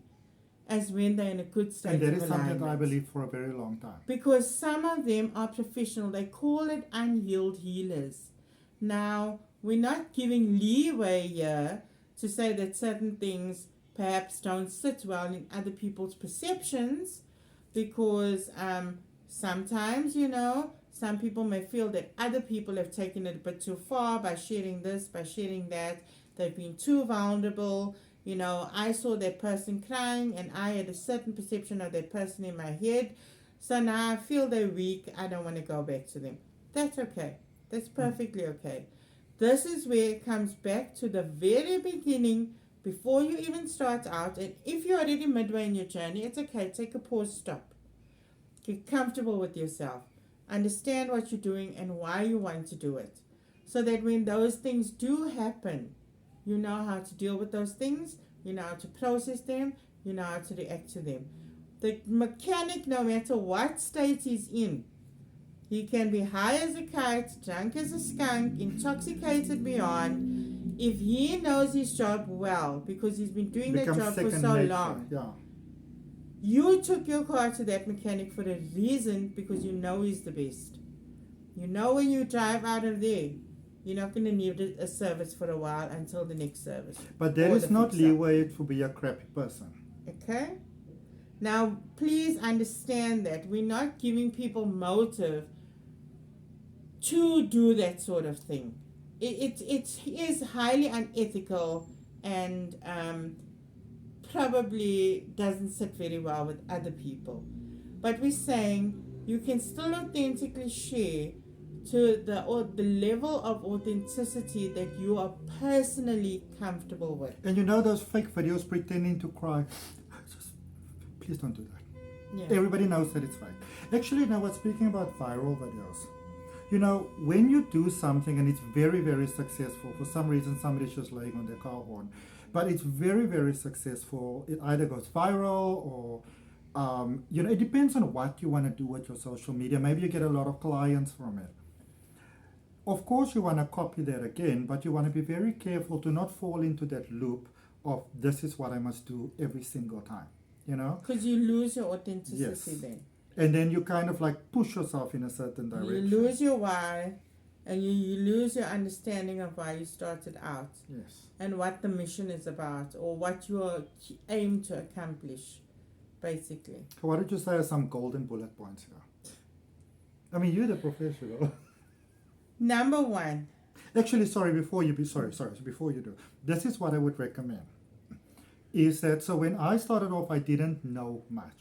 as when they're in a good state of alignment. And that is something that I believe for a very long time. Because some of them are professional. They call it unhealed healers. Now, we're not giving leeway here to say that certain things perhaps don't sit well in other people's perceptions, because sometimes, some people may feel that other people have taken it a bit too far by sharing this, by sharing that. They've been too vulnerable. I saw that person crying and I had a certain perception of that person in my head. So now I feel they're weak. I don't want to go back to them. That's okay. That's perfectly okay. This is where it comes back to the very beginning, before you even start out. And if you're already midway in your journey, it's okay. Take a pause, stop. Get comfortable with yourself. Understand what you're doing and why you want to do it. So that when those things do happen, you know how to deal with those things, you know how to process them, you know how to react to them. The mechanic, no matter what state he's in, he can be high as a kite, drunk as a skunk, intoxicated beyond. If he knows his job well, because he's been doing that Becomes job for second so nature. long, Yeah. you took your car to that mechanic for a reason, because you know he's the best. You know when you drive out of there, you're not going to need a service for a while until the next service. But there Or is the not fix-up. leeway to be a crappy person. Okay? Now, please understand that we're not giving people motive to do that sort of thing. It is highly unethical and probably doesn't sit very well with other people. But we're saying you can still authentically share to the level of authenticity that you are personally comfortable with. And you know those fake videos pretending to cry? Just, please don't do that. Yeah. Everybody knows that it's fake. Actually, now we're speaking about viral videos. You know, when you do something and it's very, very successful, for some reason somebody's just laying on their car horn, but it's very, very successful, it either goes viral or, you know, it depends on what you want to do with your social media. Maybe you get a lot of clients from it. Of course, you want to copy that again, but you want to be very careful to not fall into that loop of this is what I must do every single time, you know? Because you lose your authenticity Yes. then. And then you kind of like push yourself in a certain You direction. lose your why, and you lose your understanding of why you started out Yes. and what the mission is about or what you aim to accomplish, basically. So why don't you say some golden bullet points here? I mean, you're the professional. Number one. Actually, sorry, before you do, this is what I would recommend. Is that, so when I started off, I didn't know much.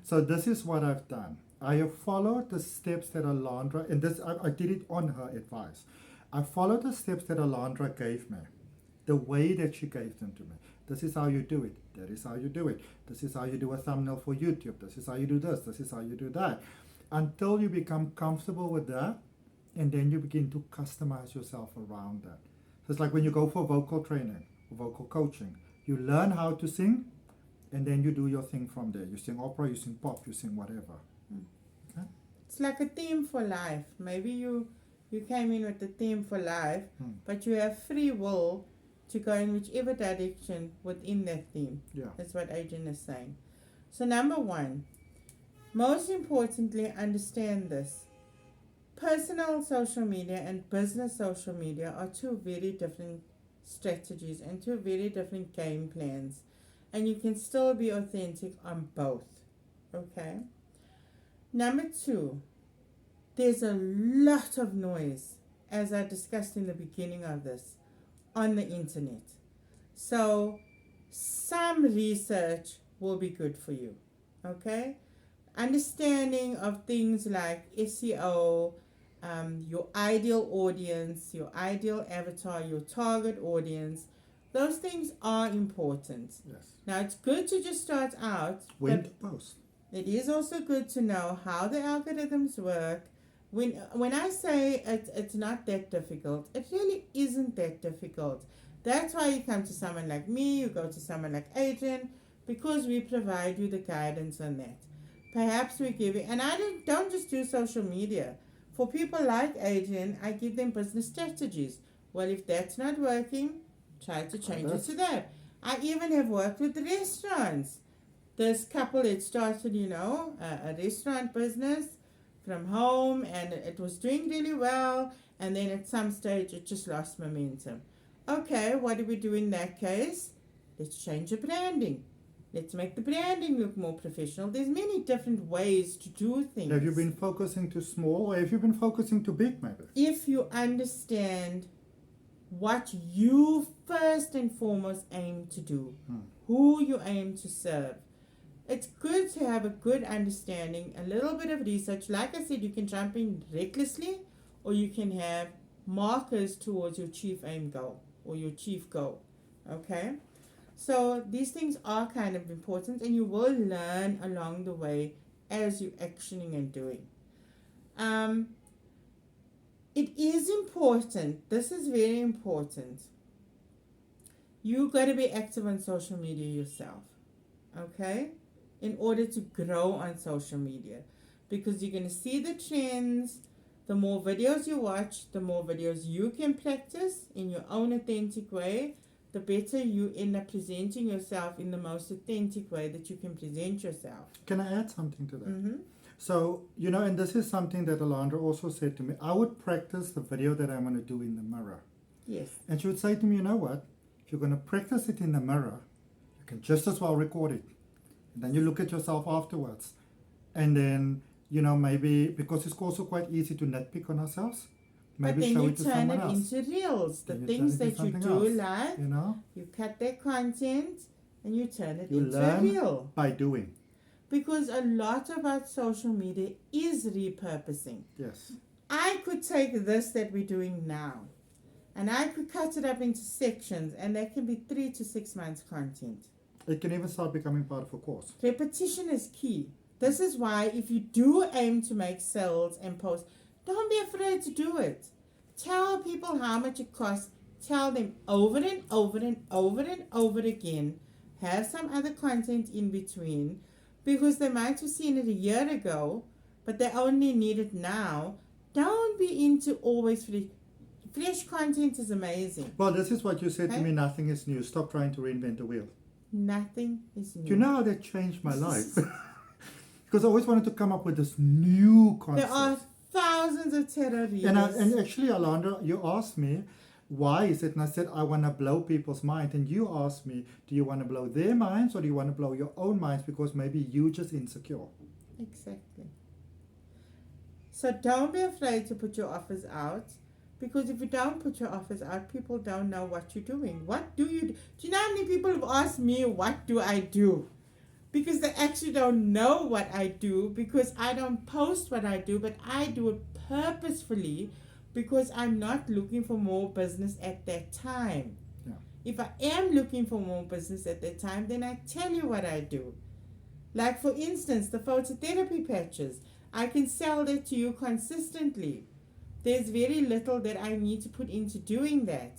So this is what I've done. I have followed the steps that Alandra, and this I did it on her advice. I followed the steps that Alandra gave me, the way that she gave them to me. This is how you do it. That is how you do it. This is how you do a thumbnail for YouTube. This is how you do this. This is how you do that. Until you become comfortable with that, and then you begin to customize yourself around that. So it's like when you go for vocal training, or vocal coaching, you learn how to sing, and then you do your thing from there. You sing opera, you sing pop, you sing whatever. Okay? It's like a theme for life. Maybe you came in with the theme for life, but you have free will to go in whichever direction within that theme. Yeah. That's what Adrian is saying. So number one, most importantly, understand this. Personal social media and business social media are two very different strategies and two very different game plans. And you can still be authentic on both. Okay? Number two, there's a lot of noise, as I discussed in the beginning of this, on the internet. So some research will be good for you. Okay? Understanding of things like SEO, your ideal audience, your ideal avatar, your target audience, those things are important. Yes. Now, it's good to just start out, When but to post. it is also good to know how the algorithms work. When I say it's not that difficult, it really isn't that difficult. That's why you come to someone like me, you go to someone like Adrian, because we provide you the guidance on that. Perhaps we give you, and I don't just do social media. For people like Adrian, I give them business strategies. Well, if that's not working, try to change it to that. I even have worked with restaurants. This couple had started, a restaurant business from home, and it was doing really well, and then at some stage it just lost momentum. Okay, what do we do in that case? Let's change the branding. Let's make the branding look more professional. There's many different ways to do things. Have you been focusing too small, or have you been focusing too big, maybe? If you understand what you first and foremost aim to do, who you aim to serve, it's good to have a good understanding, a little bit of research. Like I said, you can jump in recklessly, or you can have markers towards your chief aim goal or your chief goal. Okay? So these things are kind of important, and you will learn along the way as you're actioning and doing. It is important, this is very important, you got to be active on social media yourself. Okay? in order to grow on social media, because you're going to see the trends. The more videos you watch, the more videos you can practice in your own authentic way, the better you end up presenting yourself in the most authentic way that you can present yourself. Can I add something to that? Mm-hmm. So, and this is something that Alandra also said to me. I would practice the video that I'm going to do in the mirror. Yes. And she would say to me, you know what? If you're going to practice it in the mirror, you can just as well record it. And then you look at yourself afterwards. And then, maybe, because it's also quite easy to nitpick on ourselves, maybe but then show you it to turn someone it else. into reels. The Then things turn it that into you something do else, live, you cut their content and you turn it You into a learn reel. by doing. Because a lot about social media is repurposing. Yes. I could take this that we're doing now and I could cut it up into sections, and that can be 3 to 6 months content. It can even start becoming part of a course. Repetition is key. This is why if you do aim to make sales and post, don't be afraid to do it. Tell people how much it costs. Tell them over and over and over and over again. Have some other content in between, because they might have seen it a year ago, but they only need it now. Don't be into always free. Fresh content is amazing. Well, this is what you said to Okay. me, nothing is new. Stop trying to reinvent the wheel. Nothing is new. Do you know how that changed my life? Because I always wanted to come up with this new concept. There are thousands of tarot readers. And actually, Alandra, you asked me, why is it? And I said, I want to blow people's mind. And you asked me, do you want to blow their minds or do you want to blow your own minds because maybe you're just insecure? Exactly. So don't be afraid to put your offers out, because if you don't put your offers out, people don't know what you're doing. What do you do? Do you know how many people have asked me, what do I do? Because they actually don't know what I do, because I don't post what I do, but I do it purposefully because I'm not looking for more business at that time. Yeah. If I am looking for more business at that time, then I tell you what I do. Like, for instance, the phototherapy patches. I can sell that to you consistently. There's very little that I need to put into doing that.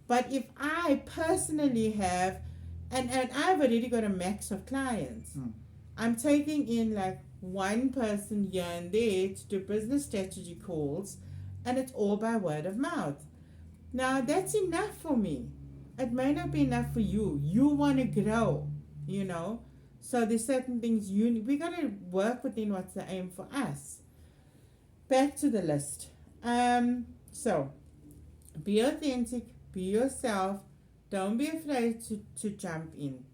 But if I personally have, and I've already got a max of clients, I'm taking in like one person here and there to do business strategy calls, and it's all by word of mouth. Now, that's enough for me. It may not be enough for you. You want to grow, So there's certain things we got to work within what's the aim for us. Back to the list. So be authentic, be yourself. Don't be afraid to jump in.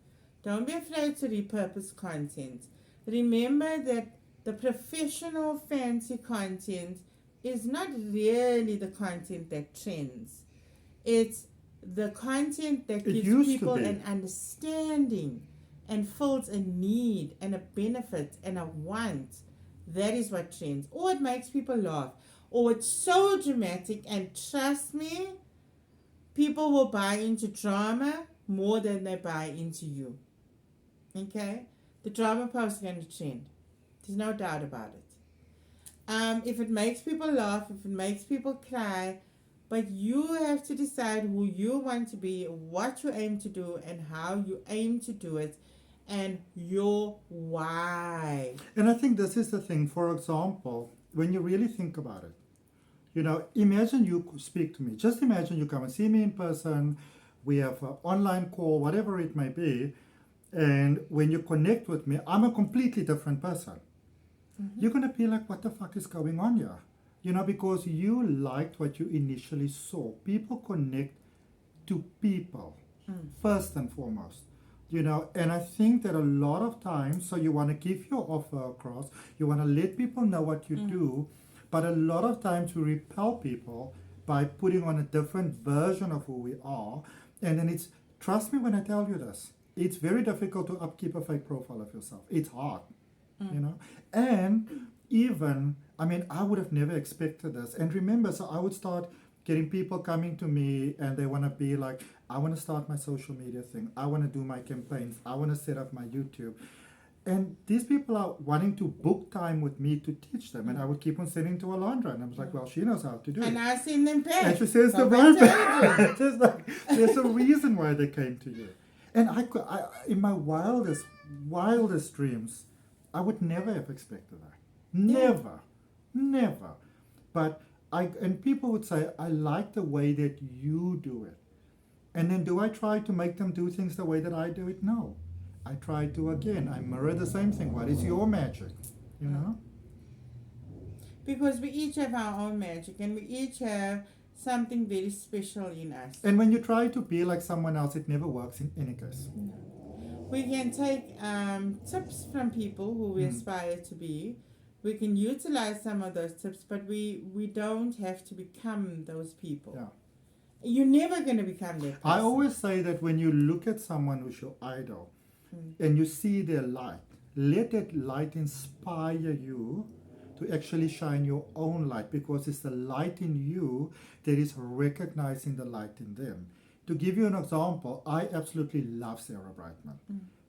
Don't be afraid to repurpose content. Remember that the professional fancy content is not really the content that trends. It's the content that gives people an understanding and fills a need and a benefit and a want. That is what trends. Or it makes people laugh. Or it's so dramatic, and trust me, people will buy into drama more than they buy into you. Okay? The drama post is going to trend. There's no doubt about it. If it makes people laugh, if it makes people cry, but you have to decide who you want to be, what you aim to do, and how you aim to do it, and your why. And I think this is the thing. For example, when you really think about it, imagine you speak to me. Just imagine you come and see me in person. We have an online call, whatever it may be. And when you connect with me, I'm a completely different person. Mm-hmm. You're going to be like, what the fuck is going on here? Because you liked what you initially saw. People connect to people, first and foremost. And I think that a lot of times, so you want to give your offer across, you want to let people know what you do, but a lot of times we repel people by putting on a different version of who we are. And then trust me when I tell you this, it's very difficult to upkeep a fake profile of yourself. It's hard, And even, I would have never expected this. And remember, so I would start getting people coming to me and they want to be like, I want to start my social media thing. I want to do my campaigns. I want to set up my YouTube. And these people are wanting to book time with me to teach them. And I would keep on sending to Alandra. And I was like, well, she knows how to do it. And I send them back. And she says the right. There's a reason why they came to you. And in my wildest dreams, I would never have expected that. Never, never. But and people would say, I like the way that you do it. And then do I try to make them do things the way that I do it? No. I try to, again, I mirror the same thing. What is your magic? You know? Because we each have our own magic, and we each have something very special in us. And when you try to be like someone else, it never works in any case. No. We can take tips from people who we aspire to be. We can utilize some of those tips, but we don't have to become those people. Yeah. You're never going to become that person. I always say that when you look at someone who's your idol and you see their light, let that light inspire you to actually shine your own light, because it's the light in you that is recognizing the light in them. To give you an example, I absolutely love Sarah Brightman.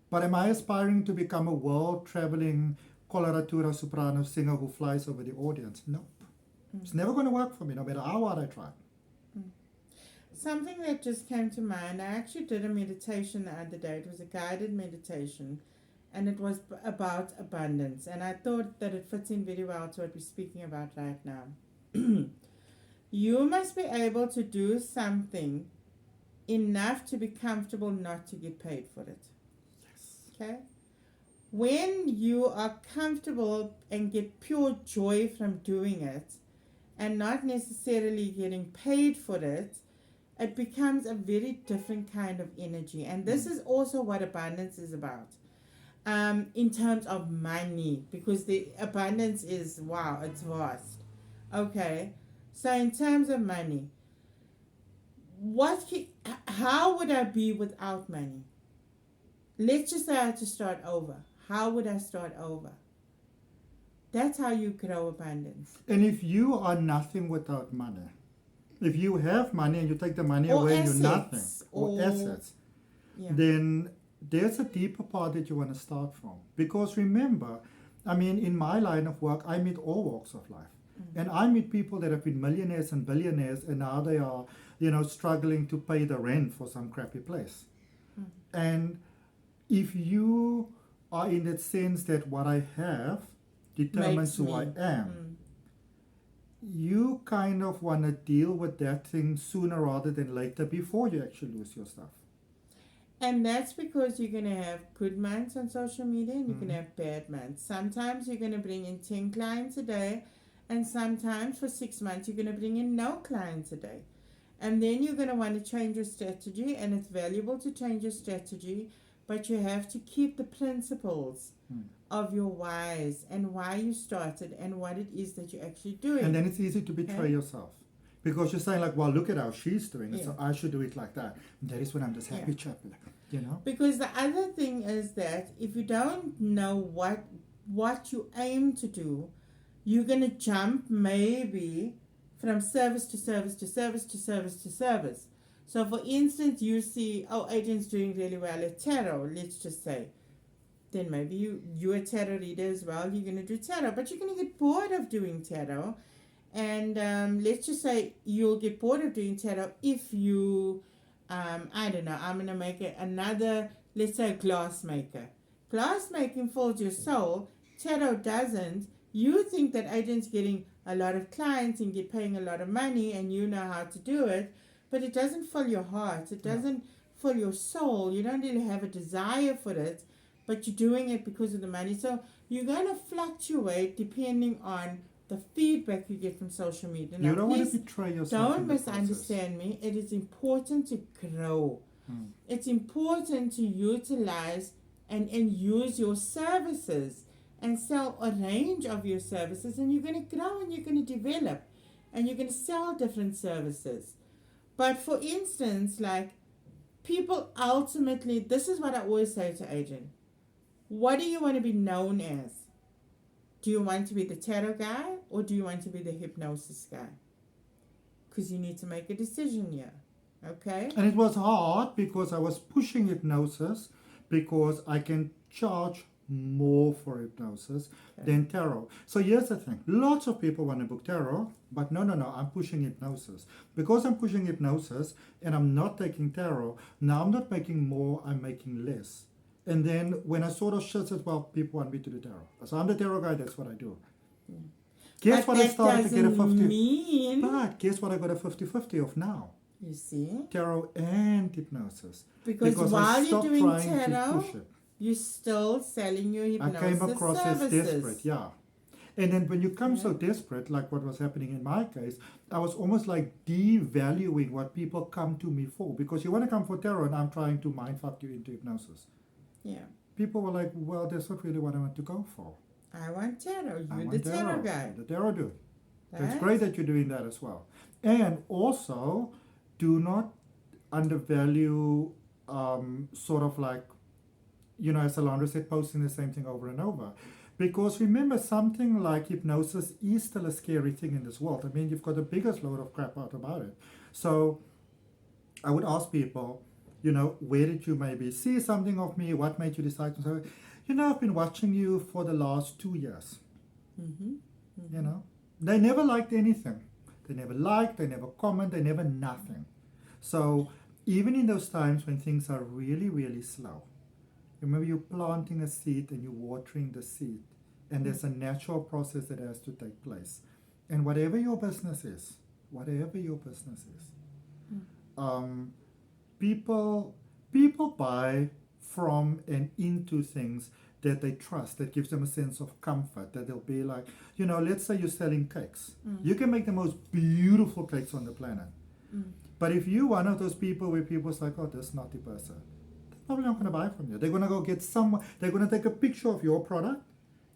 But am I aspiring to become a world-traveling coloratura soprano singer who flies over the audience? Nope. It's never going to work for me, no matter how hard I try. Something that just came to mind, I actually did a meditation the other day. It was a guided meditation, and it was about abundance. And I thought that it fits in very well to what we're speaking about right now. You must be able to do something enough to be comfortable not to get paid for it. Yes. Okay? When you are comfortable and get pure joy from doing it and not necessarily getting paid for it, it becomes a very different kind of energy. And this is also what abundance is about. In terms of money, because the abundance is, wow, it's vast. Okay, so in terms of money, how would I be without money? Let's just say I had to start over. How would I start over? That's how you grow abundance. And if you are nothing without money, if you have money and you take the money Or away and assets, you're nothing, or assets, Yeah. then there's a deeper part that you want to start from. Because remember, I mean, in my line of work, I meet all walks of life. And I meet people that have been millionaires and billionaires, and now they are, struggling to pay the rent for some crappy place. And if you are in that sense that what I have determines who I am, you kind of want to deal with that thing sooner rather than later before you actually lose your stuff. And that's because you're going to have good months on social media and you're going to have bad months. Sometimes you're going to bring in 10 clients a day, and sometimes for 6 months you're going to bring in no clients a day. And then you're going to want to change your strategy, and it's valuable to change your strategy, but you have to keep the principles of your whys and why you started and what it is that you're actually doing. And then it's easy to betray yourself. Because you're saying like, well, look at how she's doing it, Yeah. so I should do it like that. And that is when I'm just happy chappy, Because the other thing is that if you don't know what you aim to do, you're going to jump maybe from service to service to service to service to service. So for instance, you see, Adrian's doing really well at tarot, let's just say. Then maybe you're a tarot reader as well, you're going to do tarot, but you're going to get bored of doing tarot. And let's just say you'll get bored of doing tarot if you, I don't know, I'm going to make another, let's say, glass maker. Glass making fills your soul, tarot doesn't. You think that Adrian's getting a lot of clients and get paying a lot of money and you know how to do it, but it doesn't fill your heart. It doesn't fill your soul. You don't really have a desire for it, but you're doing it because of the money. So you're going to fluctuate depending on the feedback you get from social media. Now, you don't want to betray yourself. Don't misunderstand me. It is important to grow. It's important to utilize and use your services and sell a range of your services, and you're going to grow and you're going to develop and you're going to sell different services. But for instance, like people ultimately, this is what I always say to Adrian. What do you want to be known as? Do you want to be the tarot guy or do you want to be the hypnosis guy? Because you need to make a decision here. Okay? And it was hard because I was pushing hypnosis because I can charge more for hypnosis than tarot. So here's the thing. Lots of people want to book tarot, but no, I'm pushing hypnosis. Because I'm pushing hypnosis and I'm not taking tarot, now I'm not making more, I'm making less. And then when I sort of shut it, well, people want me to do tarot. So I'm the tarot guy, that's what I do. Yeah. Guess But what I that started to get a doesn't 50. mean, But guess what I got a 50-50 of now? you see, Tarot and hypnosis. because I while you're stopped doing trying to tarot, push it. you're still selling your I hypnosis came across services. as desperate, yeah. And then when you come so desperate, like what was happening in my case, I was almost like devaluing what people come to me for. Because you want to come for tarot and I'm trying to mindfuck you into hypnosis. Yeah. People were like, well, that's not really what I want to go for. I want tarot. I You're want the tarot guy. The tarot dude. So it's Right? great that you're doing that as well. And also, do not undervalue sort of like, you know, as Alandra said, posting the same thing over and over. Because remember, something like hypnosis is still a scary thing in this world. I mean, you've got the biggest load of crap out about it. So I would ask people, you know, where did you maybe see something of me? What made you decide to say, you know, I've been watching you for the last 2 years. Mm-hmm. Mm-hmm. You know, they never liked anything. They never liked, they never comment, they never nothing. So even in those times when things are really, really slow, remember you're planting a seed and you're watering the seed. And there's a natural process that has to take place. And whatever your business is, people buy from and into things that they trust, that gives them a sense of comfort, that they'll be like, you know, let's say you're selling cakes. You can make the most beautiful cakes on the planet. But if you're one of those people where people's like, oh, this snotty person, they're probably not going to buy from you. They're going to go get someone, they're going to take a picture of your product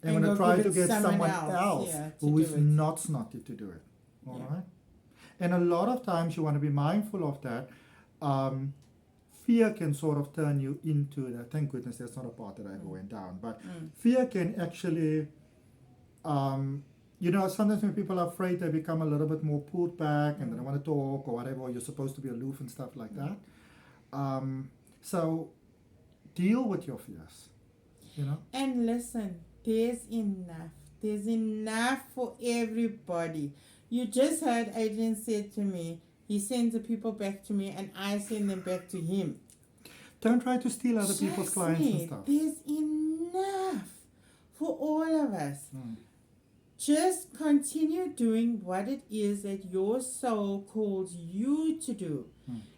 and going to try to get someone else who is not snotty to do it. All right? And a lot of times you want to be mindful of that. Fear can sort of turn you into that. Thank goodness that's not a part that I ever went down. But fear can actually, you know, sometimes when people are afraid, they become a little bit more pulled back and they don't want to talk or whatever, or you're supposed to be aloof and stuff like that. So deal with your fears, you know. And listen, there's enough. There's enough for everybody. You just heard Adrian said to me, he sends the people back to me and I send them back to him. Don't try to steal other people's clients and stuff. There's enough for all of us. Just continue doing what it is that your soul calls you to do.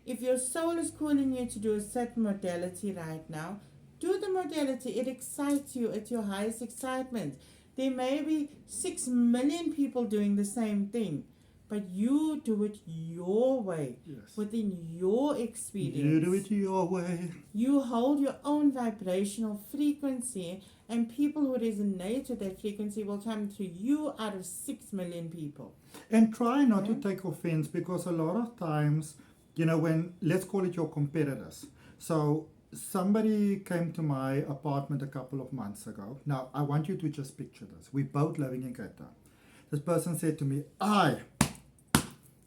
If your soul is calling you to do a certain modality right now, do the modality. It excites you at your highest excitement. There may be 6 million people doing the same thing, but you do it your way, within your experience. You do it your way. You hold your own vibrational frequency, and people who resonate with that frequency will come to you out of 6 million people. And try not to take offense, because a lot of times, you know, when, let's call it your competitors. So somebody came to my apartment a couple of months ago. Now, I want you to just picture this. We're both living in Cape Town. This person said to me, I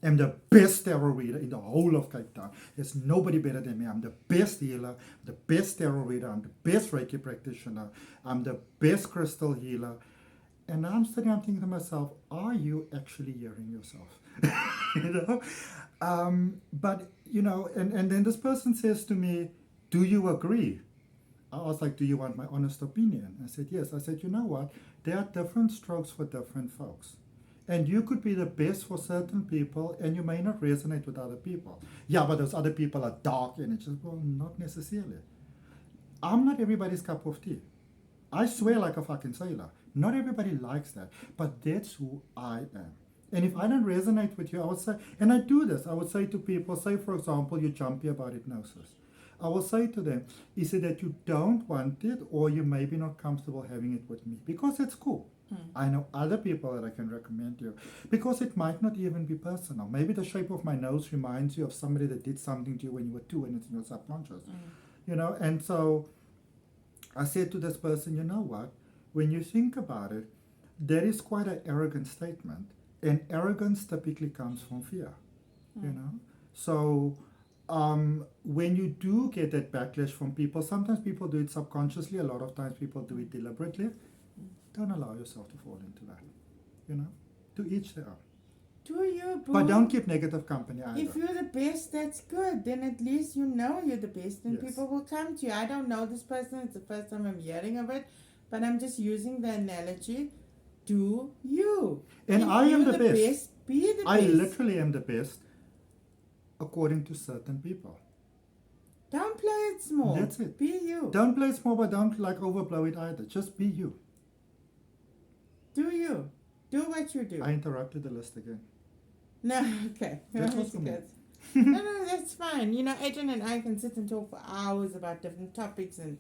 am the best tarot reader in the whole of Cape Town. There's nobody better than me. I'm the best healer, the best tarot reader, I'm the best Reiki practitioner, I'm the best crystal healer. And I'm sitting, I'm thinking to myself, are you actually hearing yourself? You know? But, you know, and then this person says to me, do you agree? I was like, do you want my honest opinion? I said, yes. I said, you know what? There are different strokes for different folks. And you could be the best for certain people and you may not resonate with other people. Yeah, but those other people are dark energies. Well, not necessarily. I'm not everybody's cup of tea. I swear like a fucking sailor. Not everybody likes that, but that's who I am. And if I don't resonate with you, I would say, and I do this, I would say to people, say for example, you're jumpy about hypnosis. I will say to them, is it that you don't want it or you may be not comfortable having it with me? Because it's cool. I know other people that I can recommend you. Because it might not even be personal. Maybe the shape of my nose reminds you of somebody that did something to you when you were 2 and it's in your subconscious. You know, and so I said to this person, you know what? When you think about it, that is quite an arrogant statement. And arrogance typically comes from fear. You know? So when you do get that backlash from people, sometimes people do it subconsciously, a lot of times people do it deliberately. Don't allow yourself to fall into that. You know, to each their own. Do you, boo? But don't keep negative company either. If you're the best, that's good. Then at least you know you're the best, and Yes. people will come to you. I don't know this person. It's the first time I'm hearing of it, but I'm just using the analogy. Do you? And If I am you're the best. Be the I best. literally am the best according to certain people. Don't play it small. That's it. Be you. Don't play small, but don't like overblow it either. Just be you. Do you? Do what you do. I interrupted the list again. No, okay. That was for me. No, that's fine. You know, Adrian and I can sit and talk for hours about different topics, and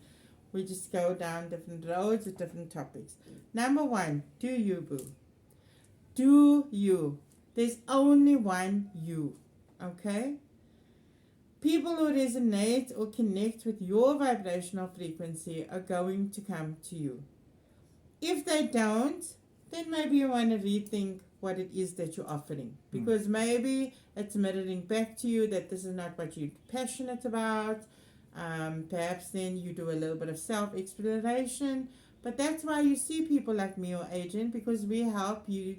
we just go down different roads with different topics. Number one, do you, boo? Do you? There's only one you, okay? People who resonate or connect with your vibrational frequency are going to come to you. If they don't, then maybe you want to rethink what it is that you're offering, because maybe it's mirroring back to you that this is not what you're passionate about. Perhaps then you do a little bit of self-exploration, but that's why you see people like me or Adrian, because we help you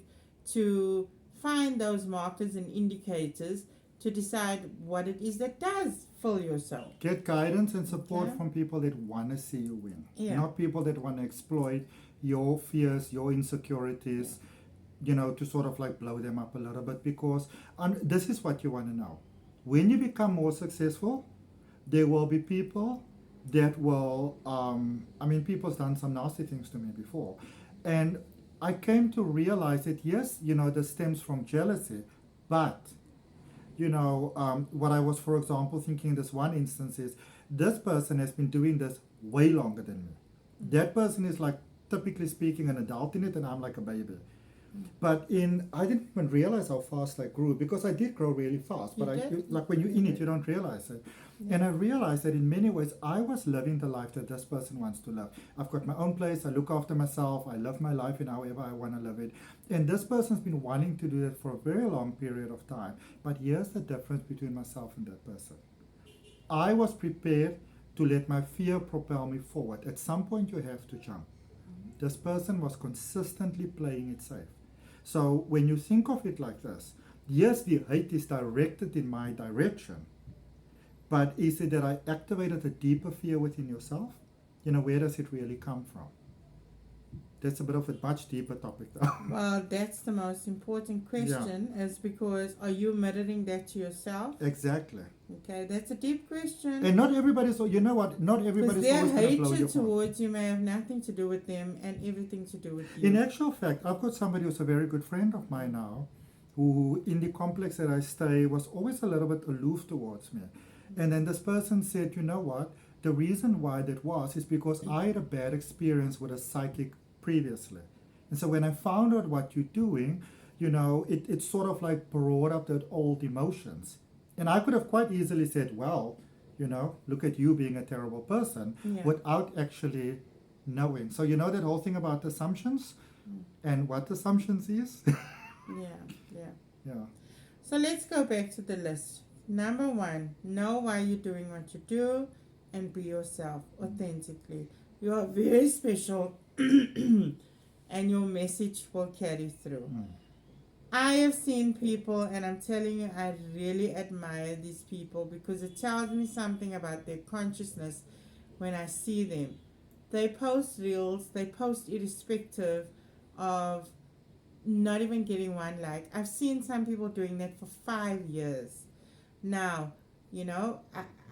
to find those markers and indicators to decide what it is that does fill your soul. Get guidance and support Yeah. from people that want to see you win. Yeah. Not people that want to exploit your fears, your insecurities, you know, to sort of like blow them up a little bit. Because this is what you want to know. When you become more successful, there will be people that will, people's done some nasty things to me before. And I came to realize that, yes, you know, this stems from jealousy, but you know, what I was, for example, thinking in this one instance is, this person has been doing this way longer than me. That person is like, typically speaking, an adult in it, and I'm like a baby. But I didn't even realize how fast I grew, because I did grow really fast. But like when you're in it, you don't realize it. Yeah. And I realized that in many ways, I was living the life that this person wants to live. I've got my own place. I look after myself. I live my life in however I want to live it. And this person's been wanting to do that for a very long period of time. But here's the difference between myself and that person. I was prepared to let my fear propel me forward. At some point, you have to jump. This person was consistently playing it safe. So when you think of it like this, yes, the hate is directed in my direction, but is it that I activated a deeper fear within yourself? You know, where does it really come from? That's a bit of a much deeper topic, though. Well, that's the most important question, is because are you mirroring that to yourself? Exactly. Okay, that's a deep question. And not everybody's, you know what, not everybody's their always going to blow your hatred towards you may have nothing to do with them and everything to do with you. In actual fact, I've got somebody who's a very good friend of mine now, who in the complex that I stay was always a little bit aloof towards me. And then this person said, you know what, the reason why that was is because I had a bad experience with a psychic previously. And so when I found out what you're doing, you know, it sort of like brought up that old emotions. And I could have quite easily said, well, you know, look at you being a terrible person, without actually knowing. So you know that whole thing about assumptions and what assumptions is? Yeah. So let's go back to the list. Number one, know why you're doing what you do and be yourself authentically. You are very special and your message will carry through. I have seen people, and I'm telling you, I really admire these people because it tells me something about their consciousness when I see them. They post reels, they post irrespective of not even getting one like. I've seen some people doing that for 5 years. Now, you know,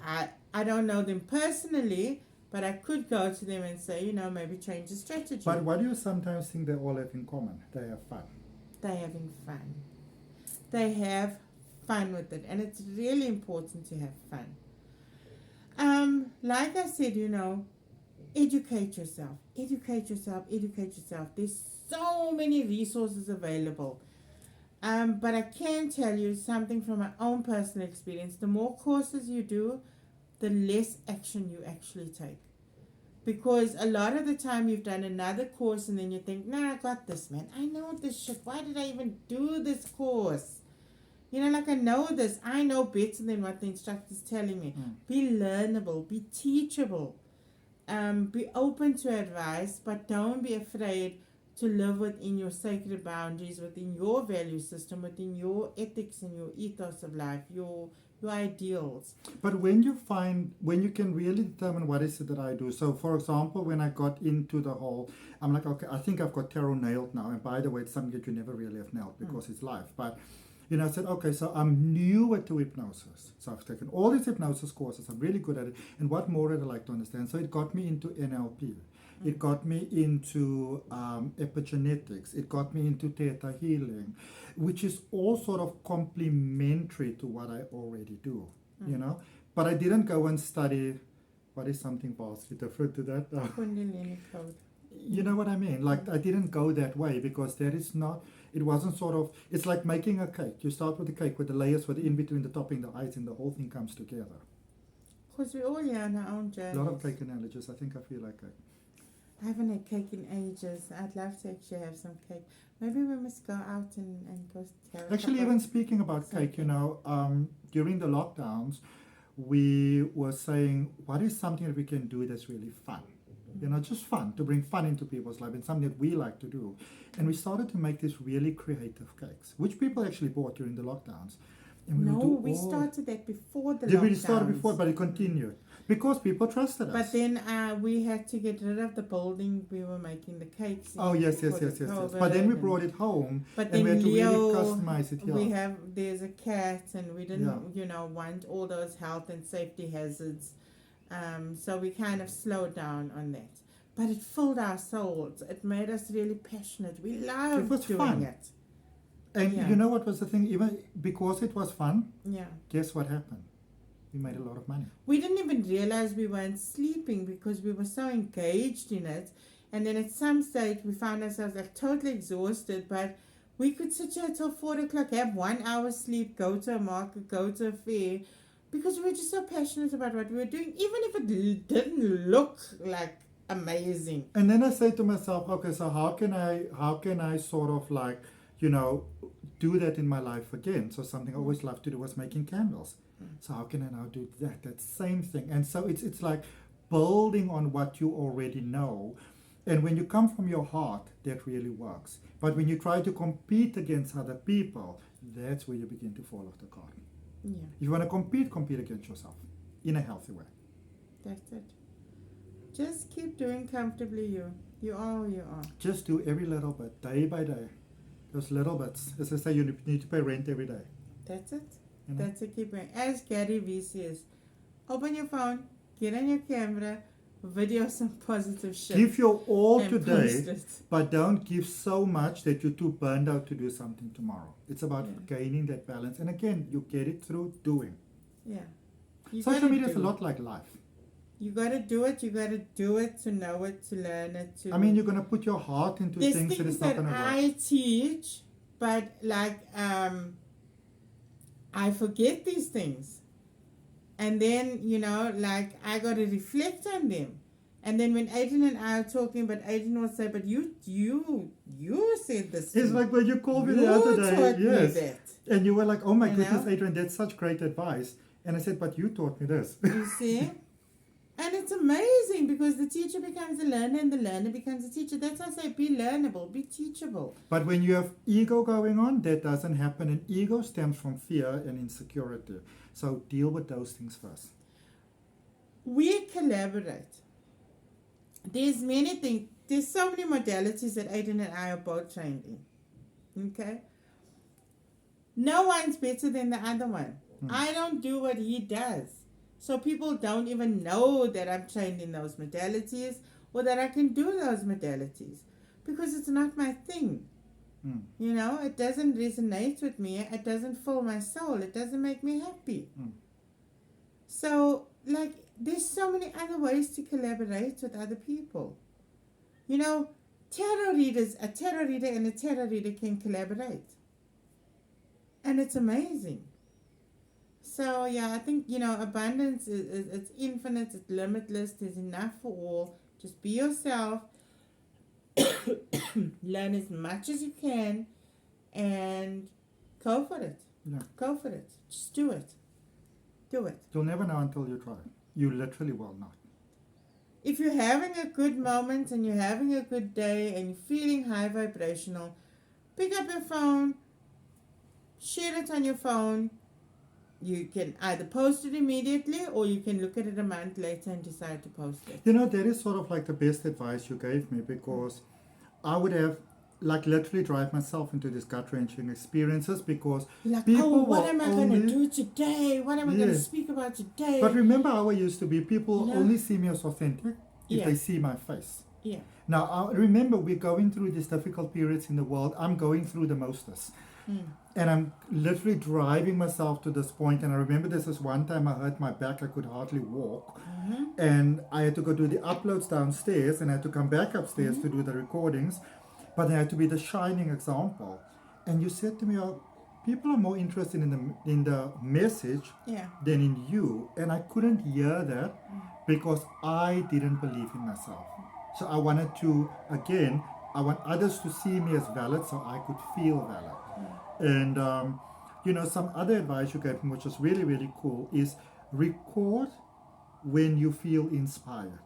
I don't know them personally, but I could go to them and say, you know, maybe change the strategy. But what do you sometimes think they all have in common? They have fun. They're having fun. They have fun with it, and it's really important to have fun. Like I said, you know, educate yourself. There's so many resources available. But I can tell you something from my own personal experience. The more courses you do, the less action you actually take. Because a lot of the time you've done another course and then you think, nah, I got this, man. I know this shit. Why did I even do this course? You know, like I know this. I know better than what the instructor's telling me. Be learnable. Be teachable. Be open to advice, but don't be afraid to live within your sacred boundaries, within your value system, within your ethics and your ethos of life, your ideals. But when you can really determine what is it that I do. So, for example, when I got into the whole, I'm like, okay, I think I've got tarot nailed now. And by the way, it's something that you never really have nailed because it's life. But, you know, I said, okay, so I'm newer to hypnosis. So I've taken all these hypnosis courses. I'm really good at it. And what more did I like to understand? So it got me into NLP. It got me into epigenetics. It got me into theta healing, which is all sort of complementary to what I already do, you know. But I didn't go and study what is something vastly different to that. Kundalini code. You know what I mean? Like, I didn't go that way because there is not, it wasn't sort of, it's like making a cake. You start with the cake with the layers, with the in between, the topping, the icing, the whole thing comes together. Because we're all here on our own journeys. A lot of cake analogies. I think I feel like cake. I haven't had cake in ages. I'd love to actually have some cake. Maybe we must go out and go have Actually, even speaking about cake, you know, during the lockdowns, we were saying, what is something that we can do that's really fun? You know, just fun, to bring fun into people's life and something that we like to do. And we started to make these really creative cakes, which people actually bought during the lockdowns. And we started that before the lockdowns. Did we start before, but it continued? Because people trusted us. But then we had to get rid of the building we were making the cakes in. Oh, yes. But then we brought it home, but and we had to Leo, really customize it here. There's a cat, and we didn't, you know, want all those health and safety hazards. So we kind of slowed down on that. But it filled our souls. It made us really passionate. We loved doing it. And you know what was the thing? Even because it was fun, guess what happened? We made a lot of money. We didn't even realize we weren't sleeping because we were so engaged in it. And then at some stage we found ourselves like totally exhausted, but we could sit here till 4 o'clock, have 1 hour sleep, go to a market, go to a fair, because we were just so passionate about what we were doing, even if it didn't look like amazing. And then I say to myself, okay, so how can I sort of like, you know, do that in my life again? So something I always loved to do was making candles. So how can I now do that same thing? And so it's like building on what you already know. And when you come from your heart, that really works. But when you try to compete against other people, that's where you begin to fall off the cart. Yeah. If you want to compete against yourself in a healthy way. That's it. Just keep doing comfortably you. You are. Just do every little bit, day by day. Those little bits. As I say, you need to pay rent every day. That's it. You know? That's it. Keep going. As Gary V says, open your phone, get on your camera, video some positive shit. Give your all today, but don't give so much that you're too burned out to do something tomorrow. It's about gaining that balance. And again, you get it through doing. Yeah. Social media is a lot like life. You got to do it. You got to do it to know it, to learn it. To. I mean, you're going to put your heart into things that it's not going to work. I teach, but like I forget these things, and then you know, like I got to reflect on them. And then when Adrian and I are talking, but Adrian will say, "But you said this." It's like when you called me the other day, yes, and you were like, "Oh my goodness, Adrian, that's such great advice." And I said, "But you taught me this." You see. And it's amazing because the teacher becomes the learner and the learner becomes the teacher. That's why I say be learnable, be teachable. But when you have ego going on, that doesn't happen. And ego stems from fear and insecurity. So deal with those things first. We collaborate. There's many things. There's so many modalities that Aiden and I are both trained in. Okay? No one's better than the other one. I don't do what he does. So people don't even know that I'm trained in those modalities or that I can do those modalities because it's not my thing. You know, it doesn't resonate with me. It doesn't fill my soul. It doesn't make me happy. So, like, there's so many other ways to collaborate with other people. You know, a tarot reader and a tarot reader can collaborate. And it's amazing. So, yeah, I think, you know, abundance is it's infinite, it's limitless, there's enough for all. Just be yourself, learn as much as you can, and go for it. Yeah. Go for it. Just do it. Do it. You'll never know until you try. You literally will not. If you're having a good moment and you're having a good day and you're feeling high vibrational, pick up your phone, share it on your phone. You can either post it immediately or you can look at it a month later and decide to post it. You know, that is sort of like the best advice you gave me, because I would have like literally drive myself into these gut-wrenching experiences, because Like, people oh, what will am I going to only- do today? What am I going to Yes. speak about today? But remember how I used to be, people Yeah. only see me as authentic if Yeah. they see my face. Yeah. Now, remember, we're going through these difficult periods in the world. I'm going through the mostest. And I'm literally driving myself to this point. And I remember this is one time I hurt my back. I could hardly walk. And I had to go do the uploads downstairs, and I had to come back upstairs to do the recordings. But I had to be the shining example. And you said to me, oh, people are more interested in the message Yeah. than in you. And I couldn't hear that because I didn't believe in myself. So I wanted to, again, I want others to see me as valid so I could feel valid. And, you know, some other advice you gave me, which is really, really cool, is record when you feel inspired.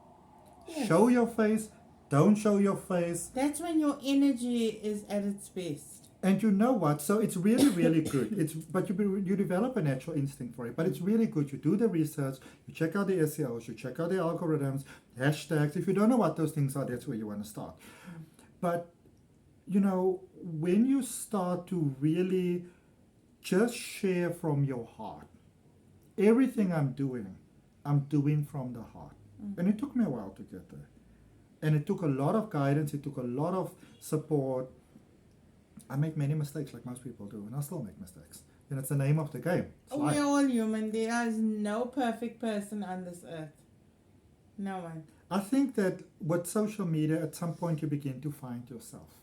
Yes. Show your face, don't show your face. That's when your energy is at its best. And you know what? So it's really, really good. But you develop a natural instinct for it. But it's really good. You do the research. You check out the SEOs. You check out the algorithms, hashtags. If you don't know what those things are, that's where you want to start. But, you know, when you start to really just share from your heart, everything I'm doing from the heart. And it took me a while to get there. And it took a lot of guidance. It took a lot of support. I make many mistakes like most people do, and I still make mistakes. And it's the name of the game. It's life. We're all human. There is no perfect person on this earth. No one. I think that with social media, at some point you begin to find yourself.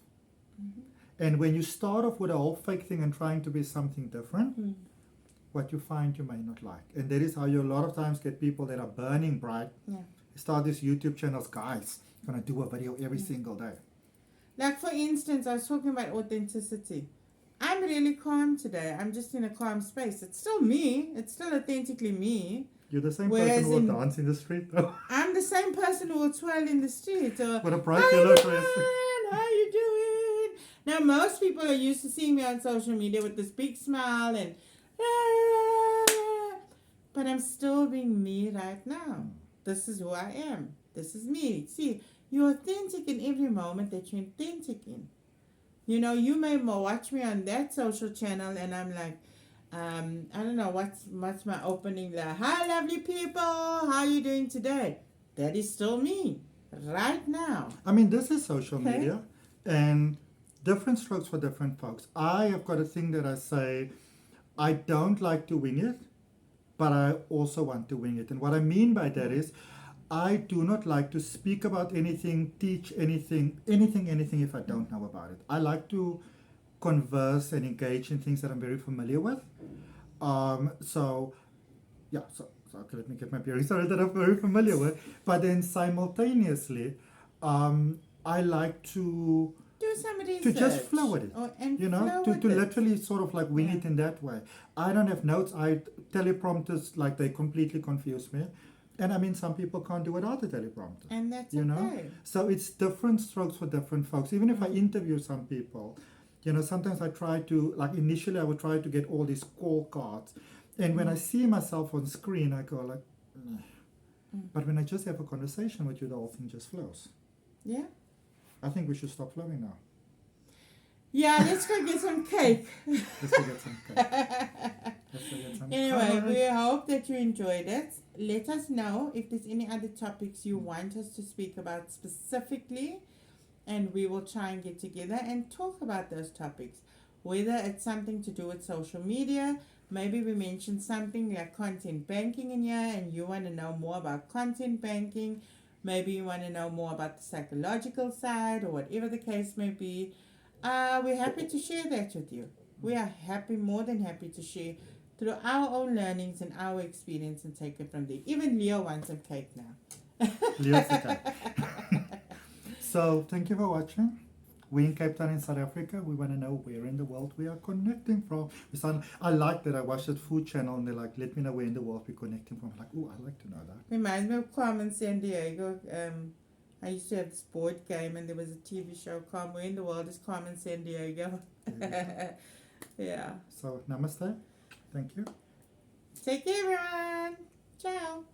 And when you start off with a whole fake thing and trying to be something different, what you find you may not like. And that is how you a lot of times get people that are burning bright. Yeah. Start these YouTube channels, guys, gonna do a video every single day. Like, for instance, I was talking about authenticity. I'm really calm today. I'm just in a calm space. It's still me. It's still authentically me. You're the same Whereas person who in- will dance in the street, though. I'm the same person who will twirl in the street. Or, With a bright "Hi, yellow dress." everyone, how you doing? Now, most people are used to seeing me on social media with this big smile and... But I'm still being me right now. This is who I am. This is me. See, you're authentic in every moment that you're authentic in. You know, you may watch me on that social channel and I'm like, I don't know, what's my opening like? Hi, lovely people. How are you doing today? That is still me right now. I mean, this is social Okay. media, and different strokes for different folks. I have got a thing that I say, I don't like to wing it, but I also want to wing it. And what I mean by that is, I do not like to speak about anything, teach anything if I don't know about it. I like to converse and engage in things that I'm very familiar with. So okay, let me get my bearings. Sorry, that I'm very familiar with. But then simultaneously, I like to Do some research. to just flow with it. You know, to literally sort of like wing it in that way. I don't have notes. Teleprompters, like, they completely confuse me. And I mean, some people can't do without a teleprompter. And that's You know? okay. So it's different strokes for different folks. Even if I interview some people, you know, sometimes I try to, like, initially I would try to get all these call cards. And when I see myself on screen, I go like, but when I just have a conversation with you, the whole thing just flows. Yeah. I think we should stop flowing now. Yeah, let's go get some cake. Let's go get some cake. Let's go get some Anyway, cake. we hope that you enjoyed it. Let us know if there's any other topics you want us to speak about specifically, and we will try and get together and talk about those topics. Whether it's something to do with social media, maybe we mentioned something like content banking in here and you want to know more about content banking. Maybe you want to know more about the psychological side or whatever the case may be. We're happy to share that with you. We are happy, more than happy to share through our own learnings and our experience and take it from there. Even Leo wants some cake now. Leo's the cake. So, thank you for watching. We in Cape Town in South Africa, we want to know where in the world we are connecting from. I like that I watched that Food Channel and they're like, let me know where in the world we're connecting from. I'm like, oh, I'd like to know that. Reminds me of Carmen San Diego. I used to have this board game and there was a TV show, where in the world is Carmen San Diego? Yeah. So, namaste. Thank you. Take care, everyone. Ciao.